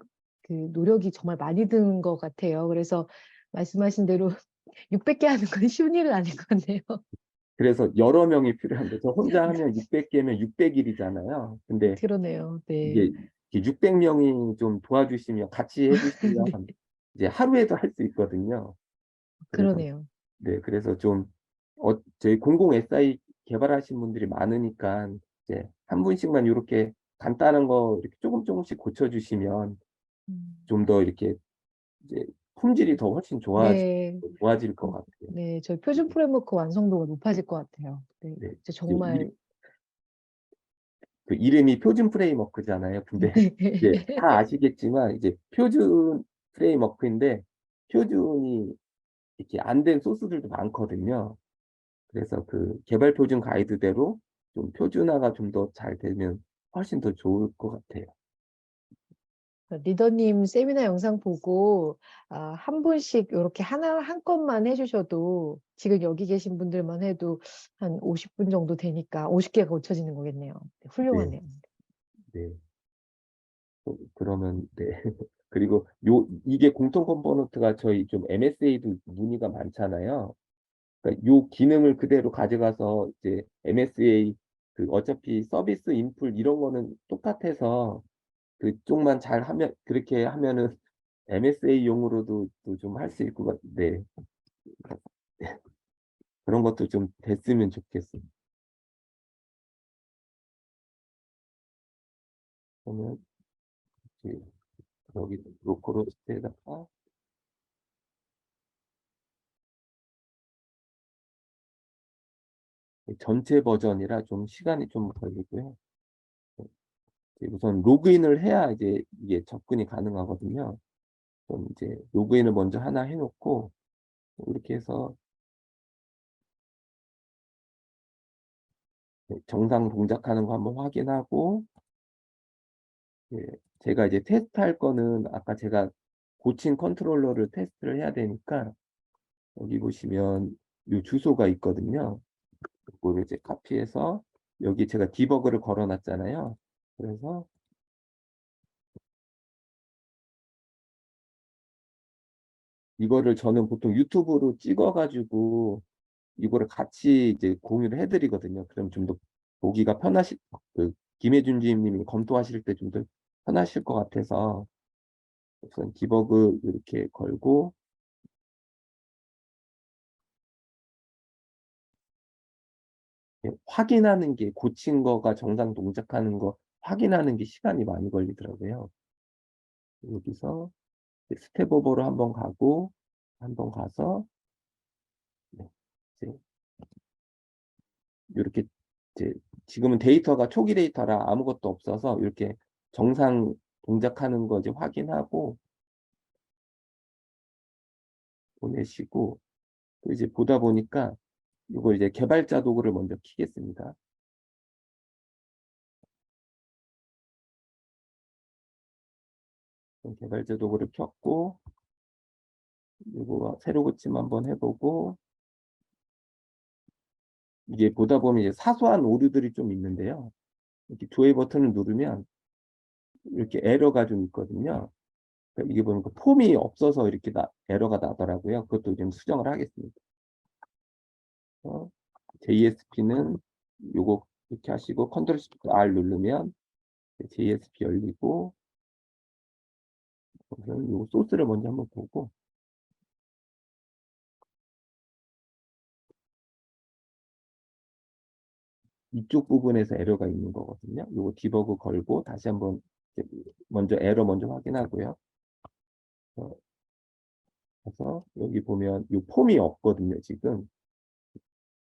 그 노력이 정말 많이 드는 것 같아요. 그래서 말씀하신 대로 600개 하는 건 쉬운 일은 아닐 것 같네요. 그래서 여러 명이 필요한데 저 혼자 하면 600개면 600일이잖아요. 근데 그러네요. 네. 이게 600명이 좀 도와주시면 같이 해주시면 네. 이제 하루에도 할 수 있거든요. 그래서 그러네요. 네, 그래서 좀 저희 공공 SI 개발하신 분들이 많으니까 이제 한 분씩만 요렇게 간단한 거 이렇게 조금씩 고쳐주시면 음. 좀 더 이렇게 이제 품질이 더 훨씬 네. 좋아질 것 같아요. 네. 저희 표준 프레임워크 완성도가 높아질 것 같아요. 네. 네. 진짜 이제 정말 그 이름이 표준 프레임워크잖아요. 근데 네. 이제 다 아시겠지만 이제 표준 프레임워크인데 표준이 이렇게 안 된 소스들도 많거든요. 그래서 그 개발 표준 가이드대로 좀 표준화가 좀 더 잘 되면 훨씬 더 좋을 것 같아요. 리더님 세미나 영상 보고 한 분씩 요렇게 한 건만 해 주셔도 지금 여기 계신 분들만 해도 한 50분 정도 되니까 50개가 고쳐지는 거겠네요. 네, 네. 훌륭하네요. 네. 그러면 네. 그리고 이게 공통 컴포넌트가 저희 좀 MSA도 문의가 많잖아요. 그러니까 요 기능을 그대로 가져가서 이제 MSA 그 어차피 서비스 인풀 이런 거는 똑같아서 그쪽만 잘하면 그렇게 하면은 MSA용으로도 또 좀 할 수 있을 것 같은데 네. 그런 것도 좀 됐으면 좋겠어요. 그러면 이제 여기 로컬호스트에다가 전체 버전이라 좀 시간이 좀 걸리고요. 이제 우선 로그인을 해야 이제 이게 접근이 가능하거든요. 그럼 이제 로그인을 먼저 하나 해 놓고 이렇게 해서 정상 동작하는 거 한번 확인하고 예, 제가 이제 테스트할 거는 아까 제가 고친 컨트롤러를 테스트를 해야 되니까 여기 보시면 요 주소가 있거든요. 그거를 이제 카피해서 여기 제가 디버그를 걸어 놨잖아요. 그래서 이거를 저는 보통 유튜브로 찍어 가지고 이거를 같이 이제 공유를 해 드리거든요. 그럼 좀 더 보기가 편하실 그 김혜준 주임님이 검토하실 때 좀 더 편하실 것 같아서 우선 디버그 이렇게 걸고 확인하는 게 고친 거가 정상 동작하는 거 확인하는 게 시간이 많이 걸리더라고요. 여기서 이제 스텝 오버로 한번 가고 한번 가서 네 이제 요렇게 이제 지금은 데이터가 초기 데이터라 아무것도 없어서 이렇게 정상 동작하는 거 이제 확인하고 보내시고 또 이제 보다 보니까 요거 이제 개발자 도구를 먼저 키겠습니다. 개발자 도구를 켰고 요거 새로 고침 한번 해 보고 이게 보다 보면 이제 사소한 오류들이 좀 있는데요. 이렇게 조회 버튼을 누르면 이렇게 에러가 좀 있거든요. 그러니까 이게 보니까 폼이 없어서 이렇게 에러가 나더라고요. 그것도 좀 수정을 하겠습니다. JSP는 요거 이렇게 하시고 컨트롤 시프트 R 누르면 JSP 열리고 우선 요 소스를 먼저 한번 보고 이쪽 부분에서 에러가 있는 거거든요. 요거 디버그 걸고 다시 한번 먼저 에러 먼저 확인하고요. 그래서 여기 보면 요 폼이 없거든요, 지금.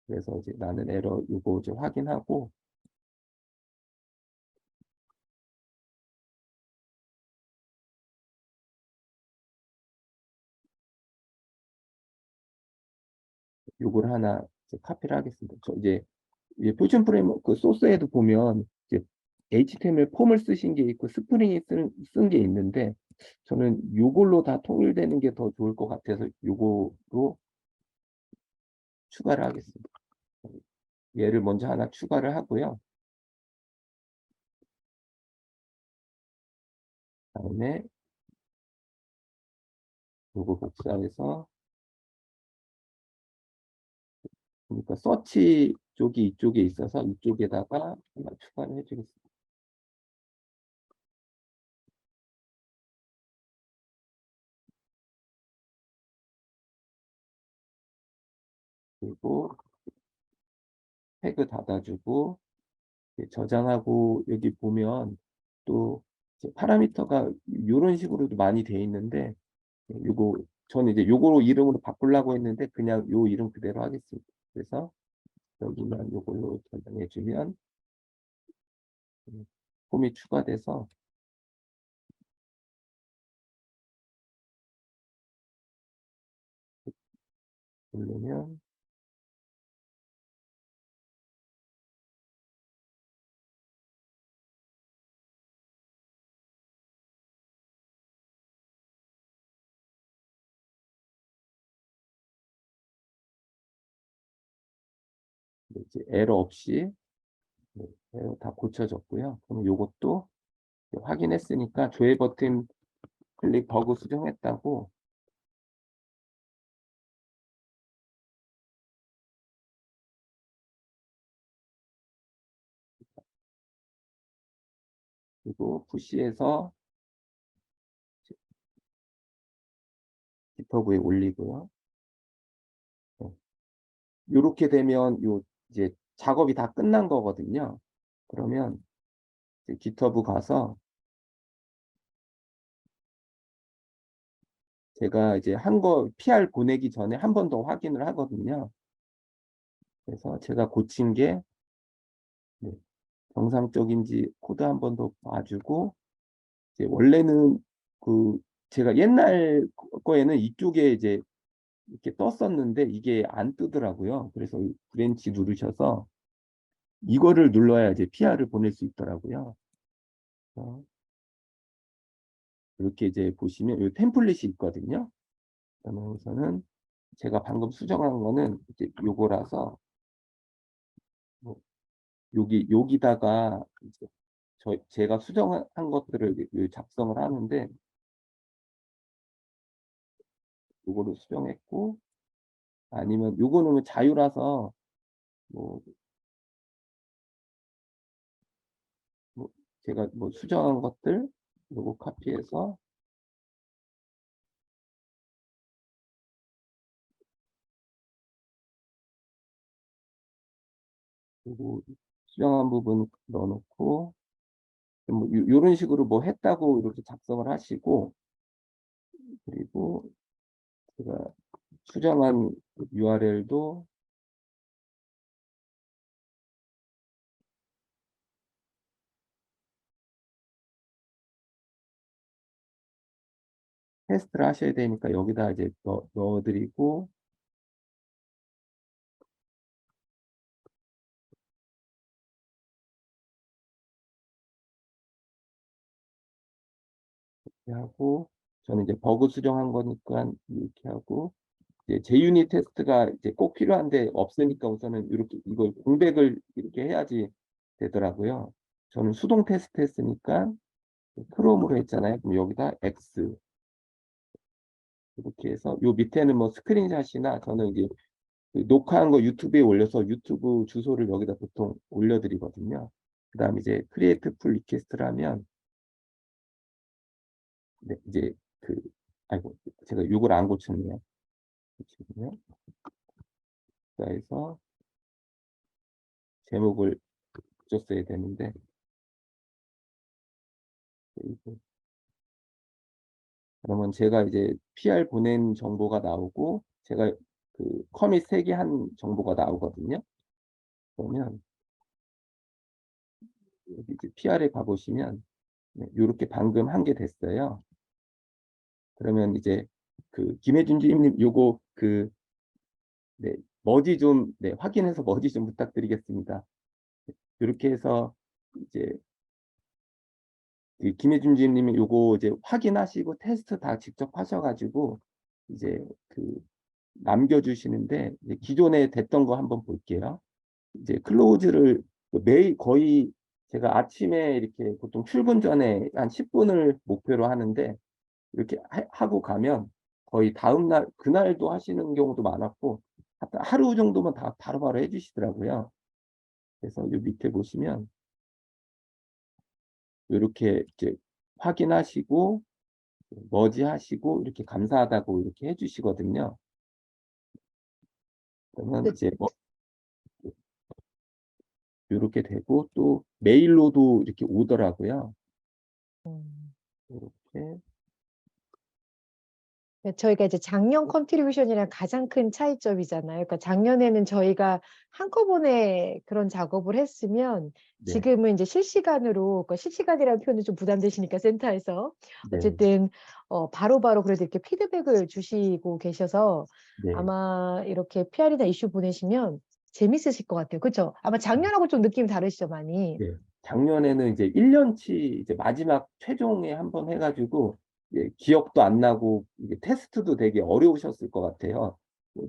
그래서 이제 나는 에러 요거 이제 확인하고 요걸 하나 이제 카피를 하겠습니다. 저 이제 표준 프레임워크 소스에도 보면 이제 HTML 폼을 쓰신 게 있고 스프링이 쓴 게 있는데 저는 요걸로 다 통일되는 게 더 좋을 것 같아서 요거로 추가를 하겠습니다. 얘를 먼저 하나 추가를 하고요. 다음에 요거 복사해서 그러니까 서치 쪽이 이쪽에 있어서 이쪽에다가 하나 추가를 해주겠습니다. 그리고 태그 닫아주고 저장하고 여기 보면 또 이제 파라미터가 이런 식으로도 많이 돼 있는데 요거 저는 이제 요거 이름으로 바꾸려고 했는데 그냥 요 이름 그대로 하겠습니다. 그래서 여기만 요걸로 저장해 주면 폼이 추가돼서 누르면 이제 에러 없이 에러 다 고쳐졌고요. 그럼 요것도 확인했으니까 조회 버튼 클릭 버그 수정했다고 그리고 푸시해서 기터브에 올리고요. 요렇게 되면 요 이제 작업이 다 끝난 거거든요. 그러면 이제 기터브 가서 제가 이제 한 거 PR 보내기 전에 한 번 더 확인을 하거든요. 그래서 제가 고친 게 정상적인지 코드 한 번 더 봐주고 이제 원래는 그 제가 옛날 거에는 이쪽에 이제 이렇게 떴었는데 이게 안 뜨더라고요. 그래서 브랜치 누르셔서 이거를 눌러야 이제 PR을 보낼 수 있더라고요. 이렇게 이제 보시면 이 템플릿이 있거든요. 그러면서는 제가 방금 수정한 거는 이제 요거라서 뭐 여기다가 이제 제가 수정한 것들을 작성을 하는데 요거를 수정했고 아니면 요거는 자유라서 뭐, 뭐 제가 뭐 수정한 것들 요거 카피해서 요거 수정한 부분 넣어놓고 뭐 요런 식으로 뭐 했다고 이렇게 작성을 하시고 그리고 제가 수정한 URL도 테스트를 하셔야 되니까 여기다 이제 넣어드리고 이렇게 하고 저는 이제 버그 수정한 거니까 이렇게 하고 이제 JUnit 테스트가 이제 꼭 필요한데 없으니까 우선은 이렇게 이걸 공백을 이렇게 해야지 되더라고요. 저는 수동 테스트 했으니까 크롬으로 했잖아요. 그럼 여기다 X 이렇게 해서 요 밑에는 뭐 스크린샷이나 저는 이제 그 녹화한 거 유튜브에 올려서 유튜브 주소를 여기다 보통 올려드리거든요. 그 다음에 이제 크리에이트 풀 리퀘스트를 하면 네, 이제 그 아이고 제가 이걸 안 고쳤네요. 고치고요. 그래서 제목을 줬어야 되는데 그러면 제가 이제 PR 보낸 정보가 나오고 제가 그 커밋 3개 한 정보가 나오거든요. 그러면 여기 이제 PR에 가보시면 이렇게 방금 한 게 됐어요. 그러면 이제 그 김혜준 주임님 요거 그 네, 머지 좀 확인해서 머지 좀 부탁드리겠습니다. 이렇게 해서 이제 그 김혜준 주임님이 요거 이제 확인하시고 테스트 다 직접 하셔가지고 이제 그 남겨주시는데 이제 기존에 됐던 거 한번 볼게요. 이제 클로즈를 매일 거의 제가 아침에 이렇게 보통 출근 전에 한 10분을 목표로 하는데 이렇게 하고 가면 거의 다음날 그날도 하시는 경우도 많았고 하루 정도면 다 바로바로 해주시더라고요. 그래서 요 밑에 보시면 이렇게 이제 확인하시고 머지하시고 이렇게 감사하다고 이렇게 해주시거든요. 그러면 그- 이제 뭐 이렇게 되고 또 메일로도 이렇게 오더라고요. 음. 이렇게 저희가 이제 작년 컨트리뷰션이랑 가장 큰 차이점이잖아요. 그러니까 작년에는 저희가 한꺼번에 그런 작업을 했으면 네, 지금은 이제 실시간으로, 그러니까 실시간이라는 표현은 좀 부담되시니까 센터에서 네, 어쨌든 바로바로 그래도 이렇게 피드백을 주시고 계셔서 네. 아마 이렇게 PR이나 이슈 보내시면 재밌으실 것 같아요. 그렇죠? 아마 작년하고 좀 느낌이 다르시죠, 많이. 네. 작년에는 이제 1년치 이제 마지막 최종에 한번 해가지고 기억도 안 나고 이게 테스트도 되게 어려우셨을 것 같아요.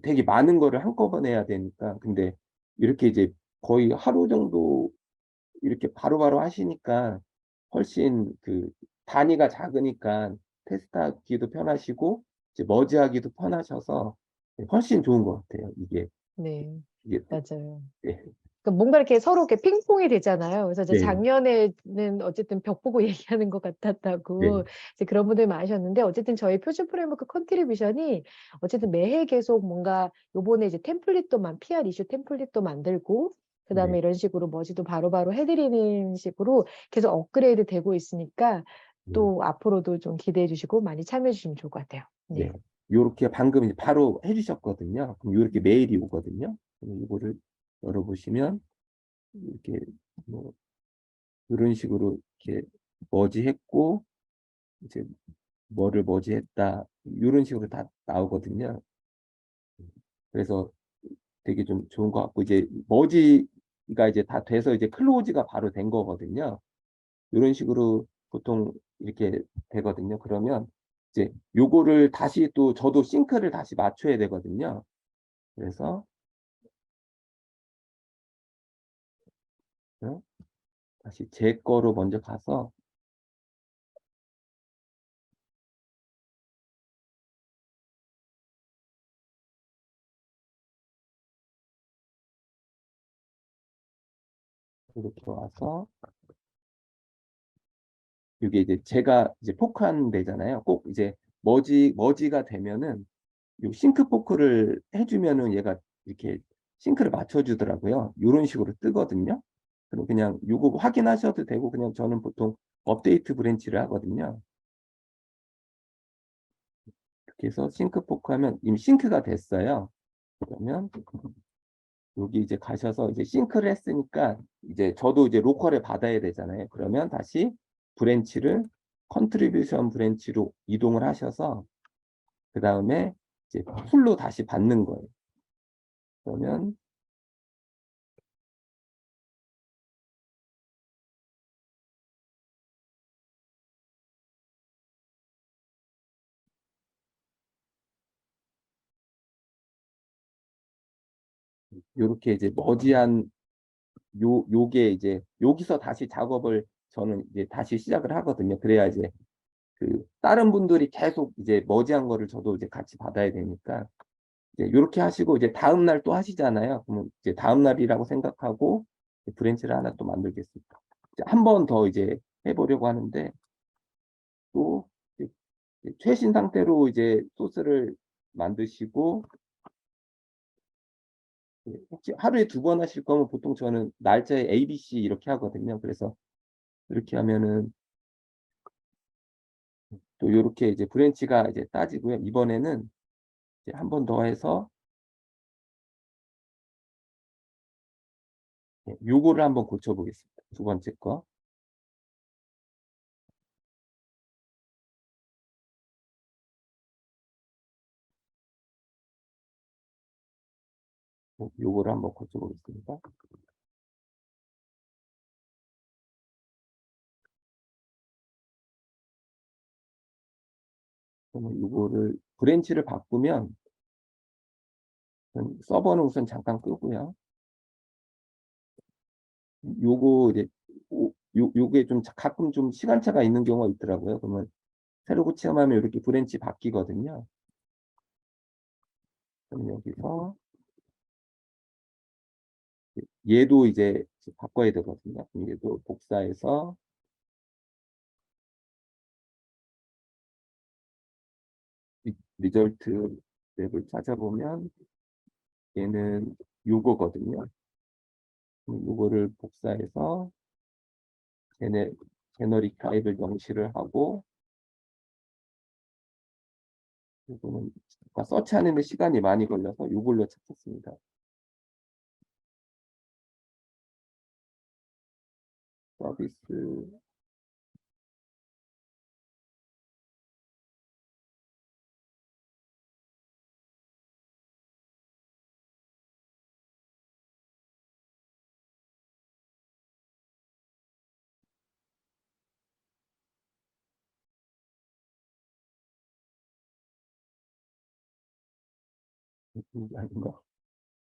되게 많은 거를 한꺼번에 해야 되니까. 근데 이렇게 이제 거의 하루 정도 이렇게 바로바로 하시니까 훨씬 그 단위가 작으니까 테스트하기도 편하시고 이제 머지하기도 편하셔서 훨씬 좋은 것 같아요. 네, 이게 맞아요. 네, 그러니까 뭔가 이렇게 서로 이렇게 핑퐁이 되잖아요. 그래서 이제 네, 작년에는 어쨌든 벽 보고 얘기하는 것 네, 같았다고 이제 그런 분들 많으셨는데 어쨌든 저희 표준 프레임워크 컨트리뷰션이 어쨌든 매해 계속 뭔가 요번에 이제 PR 이슈 템플릿도 만들고 네, 그다음에 이런 식으로 머지도 바로바로 해드리는 식으로 계속 업그레이드 되고 있으니까 네. 또 앞으로도 좀 기대해 주시고 많이 참여해 주시면 좋을 것 같아요. 네. 네. 요렇게 방금 이제 바로 해주셨거든요. 그럼 요렇게 메일이 오거든요. 그럼 이거를 열어보시면 이렇게 뭐 이런 식으로 이렇게 머지했고 이제 뭐를 머지했다 이런 식으로 다 나오거든요. 그래서 되게 좀 좋은 것 같고 이제 머지가 이제 다 돼서 이제 클로즈가 바로 된 거거든요. 이런 식으로 보통 이렇게 되거든요. 그러면 이제 요거를 다시 또 저도 싱크를 다시 맞춰야 되거든요. 그래서 어? 다시 제 거로 먼저 가서 이렇게 와서 이게 이제 제가 이제 포크한 데잖아요. 꼭 이제 머지가 되면은 요 싱크 포크를 해주면은 얘가 이렇게 싱크를 맞춰주더라고요. 이런 식으로 뜨거든요. 그럼 그냥 요거 확인하셔도 되고 그냥 저는 보통 업데이트 브랜치를 하거든요. 이렇게 해서 싱크 포크 하면 이미 싱크가 됐어요. 그러면 여기 이제 가셔서 이제 싱크를 했으니까 이제 저도 이제 로컬에 받아야 되잖아요. 그러면 다시 브랜치를 컨트리뷰션 브랜치로 이동을 하셔서 그 다음에 이제 풀로 다시 받는 거예요. 그러면 요렇게 이제 머지한 요게 이제 여기서 다시 작업을 저는 이제 다시 시작을 하거든요. 그래야 이제 그 다른 분들이 계속 이제 머지한 거를 저도 이제 같이 받아야 되니까 이제 이렇게 하시고 이제 다음 날 또 하시잖아요. 그러면 이제 다음 날이라고 생각하고 브랜치를 하나 또 만들겠습니다. 한 번 더 이제 해보려고 하는데 또 이제 최신 상태로 이제 소스를 만드시고 혹시 하루에 두 번 하실 거면 보통 저는 날짜에 ABC 이렇게 하거든요. 그래서 이렇게 하면은 또 이렇게 이제 브랜치가 이제 따지고요. 이번에는 이제 한 번 더 해서 요거를 한번 고쳐보겠습니다. 두 번째 거. 요거를 한번 고쳐보겠습니다. 그러면 요거를 브랜치를 바꾸면 서버는 우선 잠깐 끄고요. 요거 이제 요게 좀 가끔 좀 시간차가 있는 경우가 있더라고요. 그러면 새로 고침하면 이렇게 브랜치 바뀌거든요. 그럼 여기서 얘도 이제 바꿔야 되거든요. 그럼 얘도 복사해서 리절트 맵을 찾아보면 얘는 요거거든요. 요거를 복사해서 제너릭 타입을 명시를 하고, 요거는 아까 서치하는데 시간이 많이 걸려서 요걸로 찾았습니다. 서비스 이게 아닌가?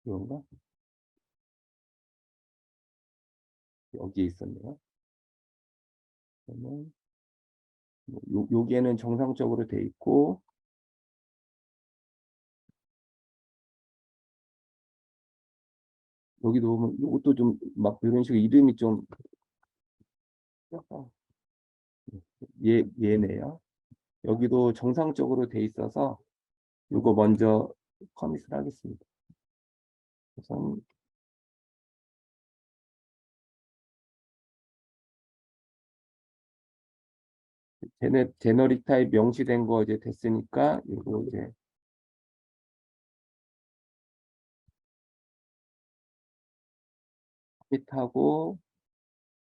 이건가? 여기에 있었네요. 그러면 여기에는 정상적으로 돼 있고, 여기도 보면 이것도 좀 막 이런 식으로 이름이 좀 약간 얘네요. 여기도 정상적으로 돼 있어서 이거 먼저 커밋을 하겠습니다. 우선 제너릭 타입 명시된 거 이제 됐으니까 이거 이제 커밋하고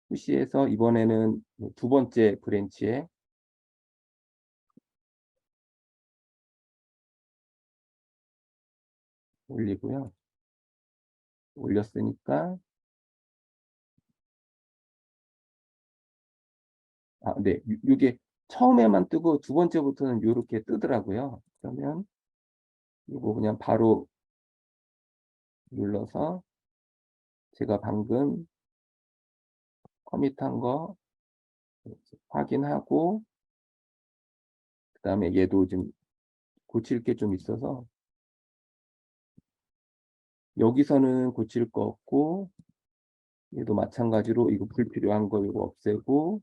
푸시해서 이번에는 두 번째 브랜치에 올리고요. 올렸으니까 네, 이게 처음에만 뜨고 두 번째부터는 이렇게 뜨더라고요. 그러면 이거 그냥 바로 눌러서 제가 방금 커밋한 거 확인하고, 그 다음에 얘도 좀 고칠 게 좀 있어서 여기서는 고칠 거 없고, 얘도 마찬가지로 이거 불필요한 거 이거 없애고,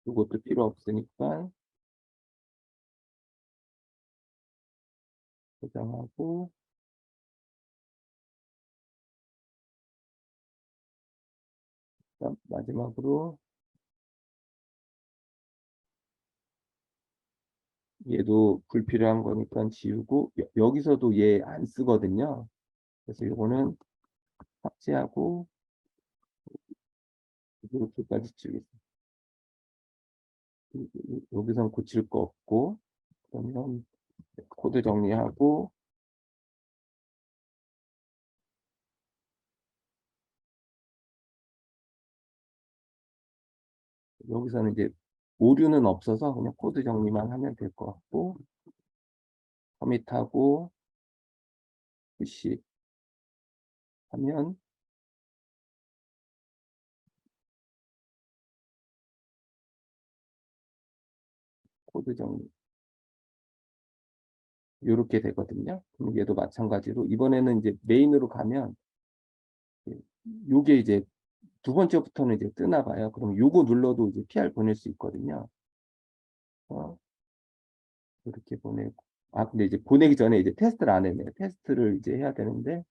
이것도 필요 없으니까 저장하고, 그다음 마지막으로 얘도 불필요한 거니까 지우고, 여기서도 얘 안 쓰거든요. 그래서 이거는 삭제하고 이렇게까지 지우겠습니다. 여기선 고칠 거 없고, 그러면 코드 정리하고, 여기서는 이제 오류는 없어서 그냥 코드 정리만 하면 될 것 같고, 커밋하고 푸시 하면 코드 정리 이렇게 되거든요. 그럼 얘도 마찬가지로 이번에는 이제 메인으로 가면 요게 이제 두 번째부터는 이제 뜨나 봐요. 그럼 요거 눌러도 이제 PR 보낼 수 있거든요. 이렇게 보내고, 근데 이제 보내기 전에 이제 테스트를 안 했네요. 테스트를 이제 해야 되는데,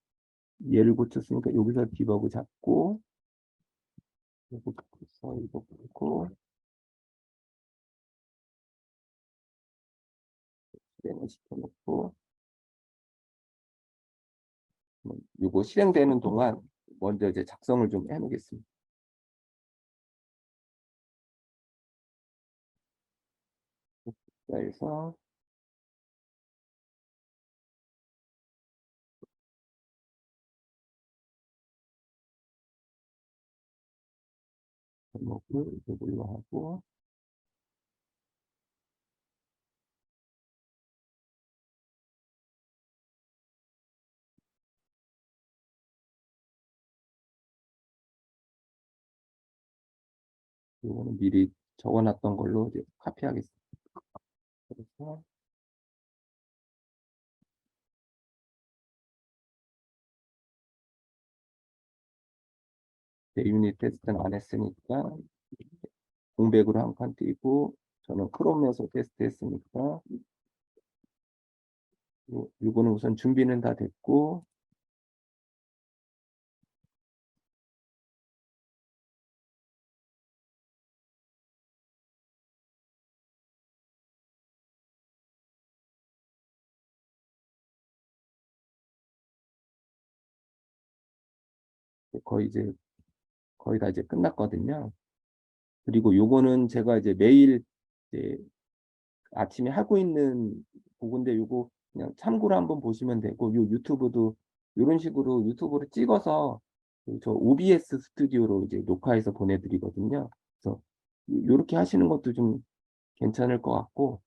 얘를 고쳤으니까 여기서 디버그 잡고, 이거 붙여서 이거 붙고, 실행을 시켜놓고, 이거 실행되는 동안 먼저 이제 작성을 좀 해놓겠습니다. 그래서 제목을 이걸로 하고, 이거는 미리 적어놨던 걸로 이제 카피하겠습니다. 그래서 유닛 테스트는 안 했으니까 공백으로 한 칸 띄고, 저는 크롬에서 테스트 했으니까 요거는 우선 준비는 다 됐고, 거의 다 이제 끝났거든요. 그리고 요거는 제가 이제 매일 이제 아침에 하고 있는 보고인데, 요거 그냥 참고로 한번 보시면 되고, 요 유튜브도 요런 식으로 유튜브로 찍어서 저 OBS 스튜디오로 이제 녹화해서 보내드리거든요. 그래서 요렇게 하시는 것도 좀 괜찮을 것 같고,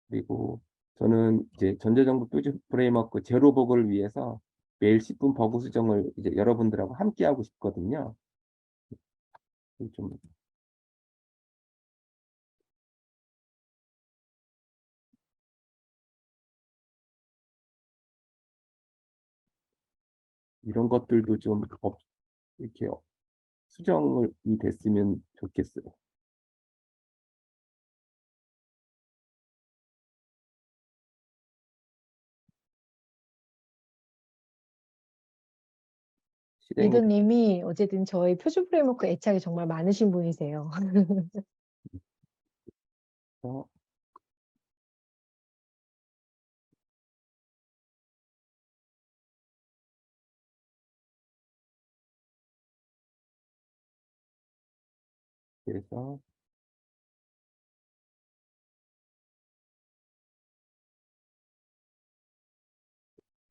그리고 저는 이제 전자정보 표준 프레임워크 제로버그를 위해서 매일 10분 버그 수정을 이제 여러분들하고 함께 하고 싶거든요. 좀 이런 것들도 좀 이렇게 수정이 됐으면 좋겠어요. 실행이 리더님이 어쨌든 저희 표준 프레임워크 애착이 정말 많으신 분이세요. 돼서 그래서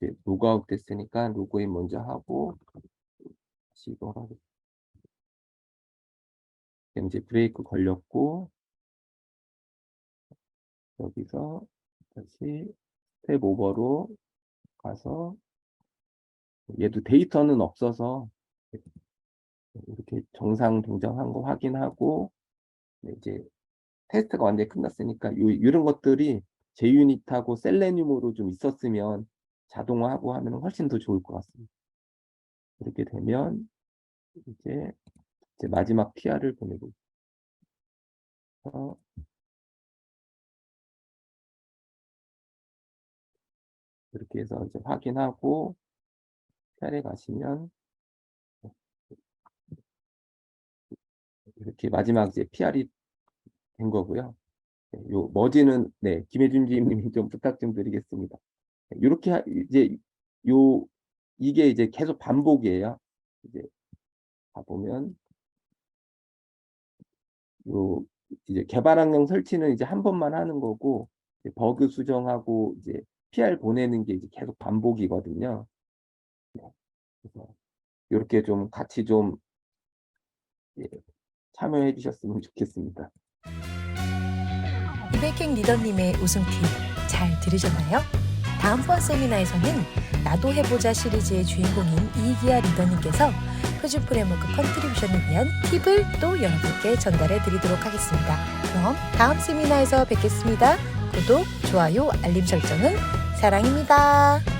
이제 로그아웃 됐으니까 로그인 먼저 하고 다시 이걸 하고, 이제 브레이크 걸렸고, 여기서 다시 스텝 오버로 가서, 얘도 데이터는 없어서 이렇게 정상 동작한 거 확인하고, 이제 테스트가 완전히 끝났으니까 이런 것들이 JUnit하고 셀레늄으로 좀 있었으면 자동화하고 하면 훨씬 더 좋을 것 같습니다. 이렇게 되면 이제 마지막 PR을 보내고 이렇게 해서 이제 확인하고 PR에 가시면 이렇게 마지막 이제 PR이 된 거고요. 요 머지는 김혜준 지님이 좀 부탁 좀 드리겠습니다. 이렇게 이제 이게 이제 계속 반복이에요. 이제 가보면 이제 개발 환경 설치는 이제 한 번만 하는 거고, 이제 버그 수정하고 이제 PR 보내는 게 이제 계속 반복이거든요. 그래서 이렇게 좀 같이 좀 참여해 주셨으면 좋겠습니다. 이백행 리더님의 우승 팁 잘 들으셨나요? 다음번 세미나에서는 나도 해보자 시리즈의 주인공인 이기아 리더님께서 표준 프레임워크 컨트리뷰션을 위한 팁을 또 여러분께 전달해 드리도록 하겠습니다. 그럼 다음 세미나에서 뵙겠습니다. 구독, 좋아요, 알림 설정은 사랑입니다.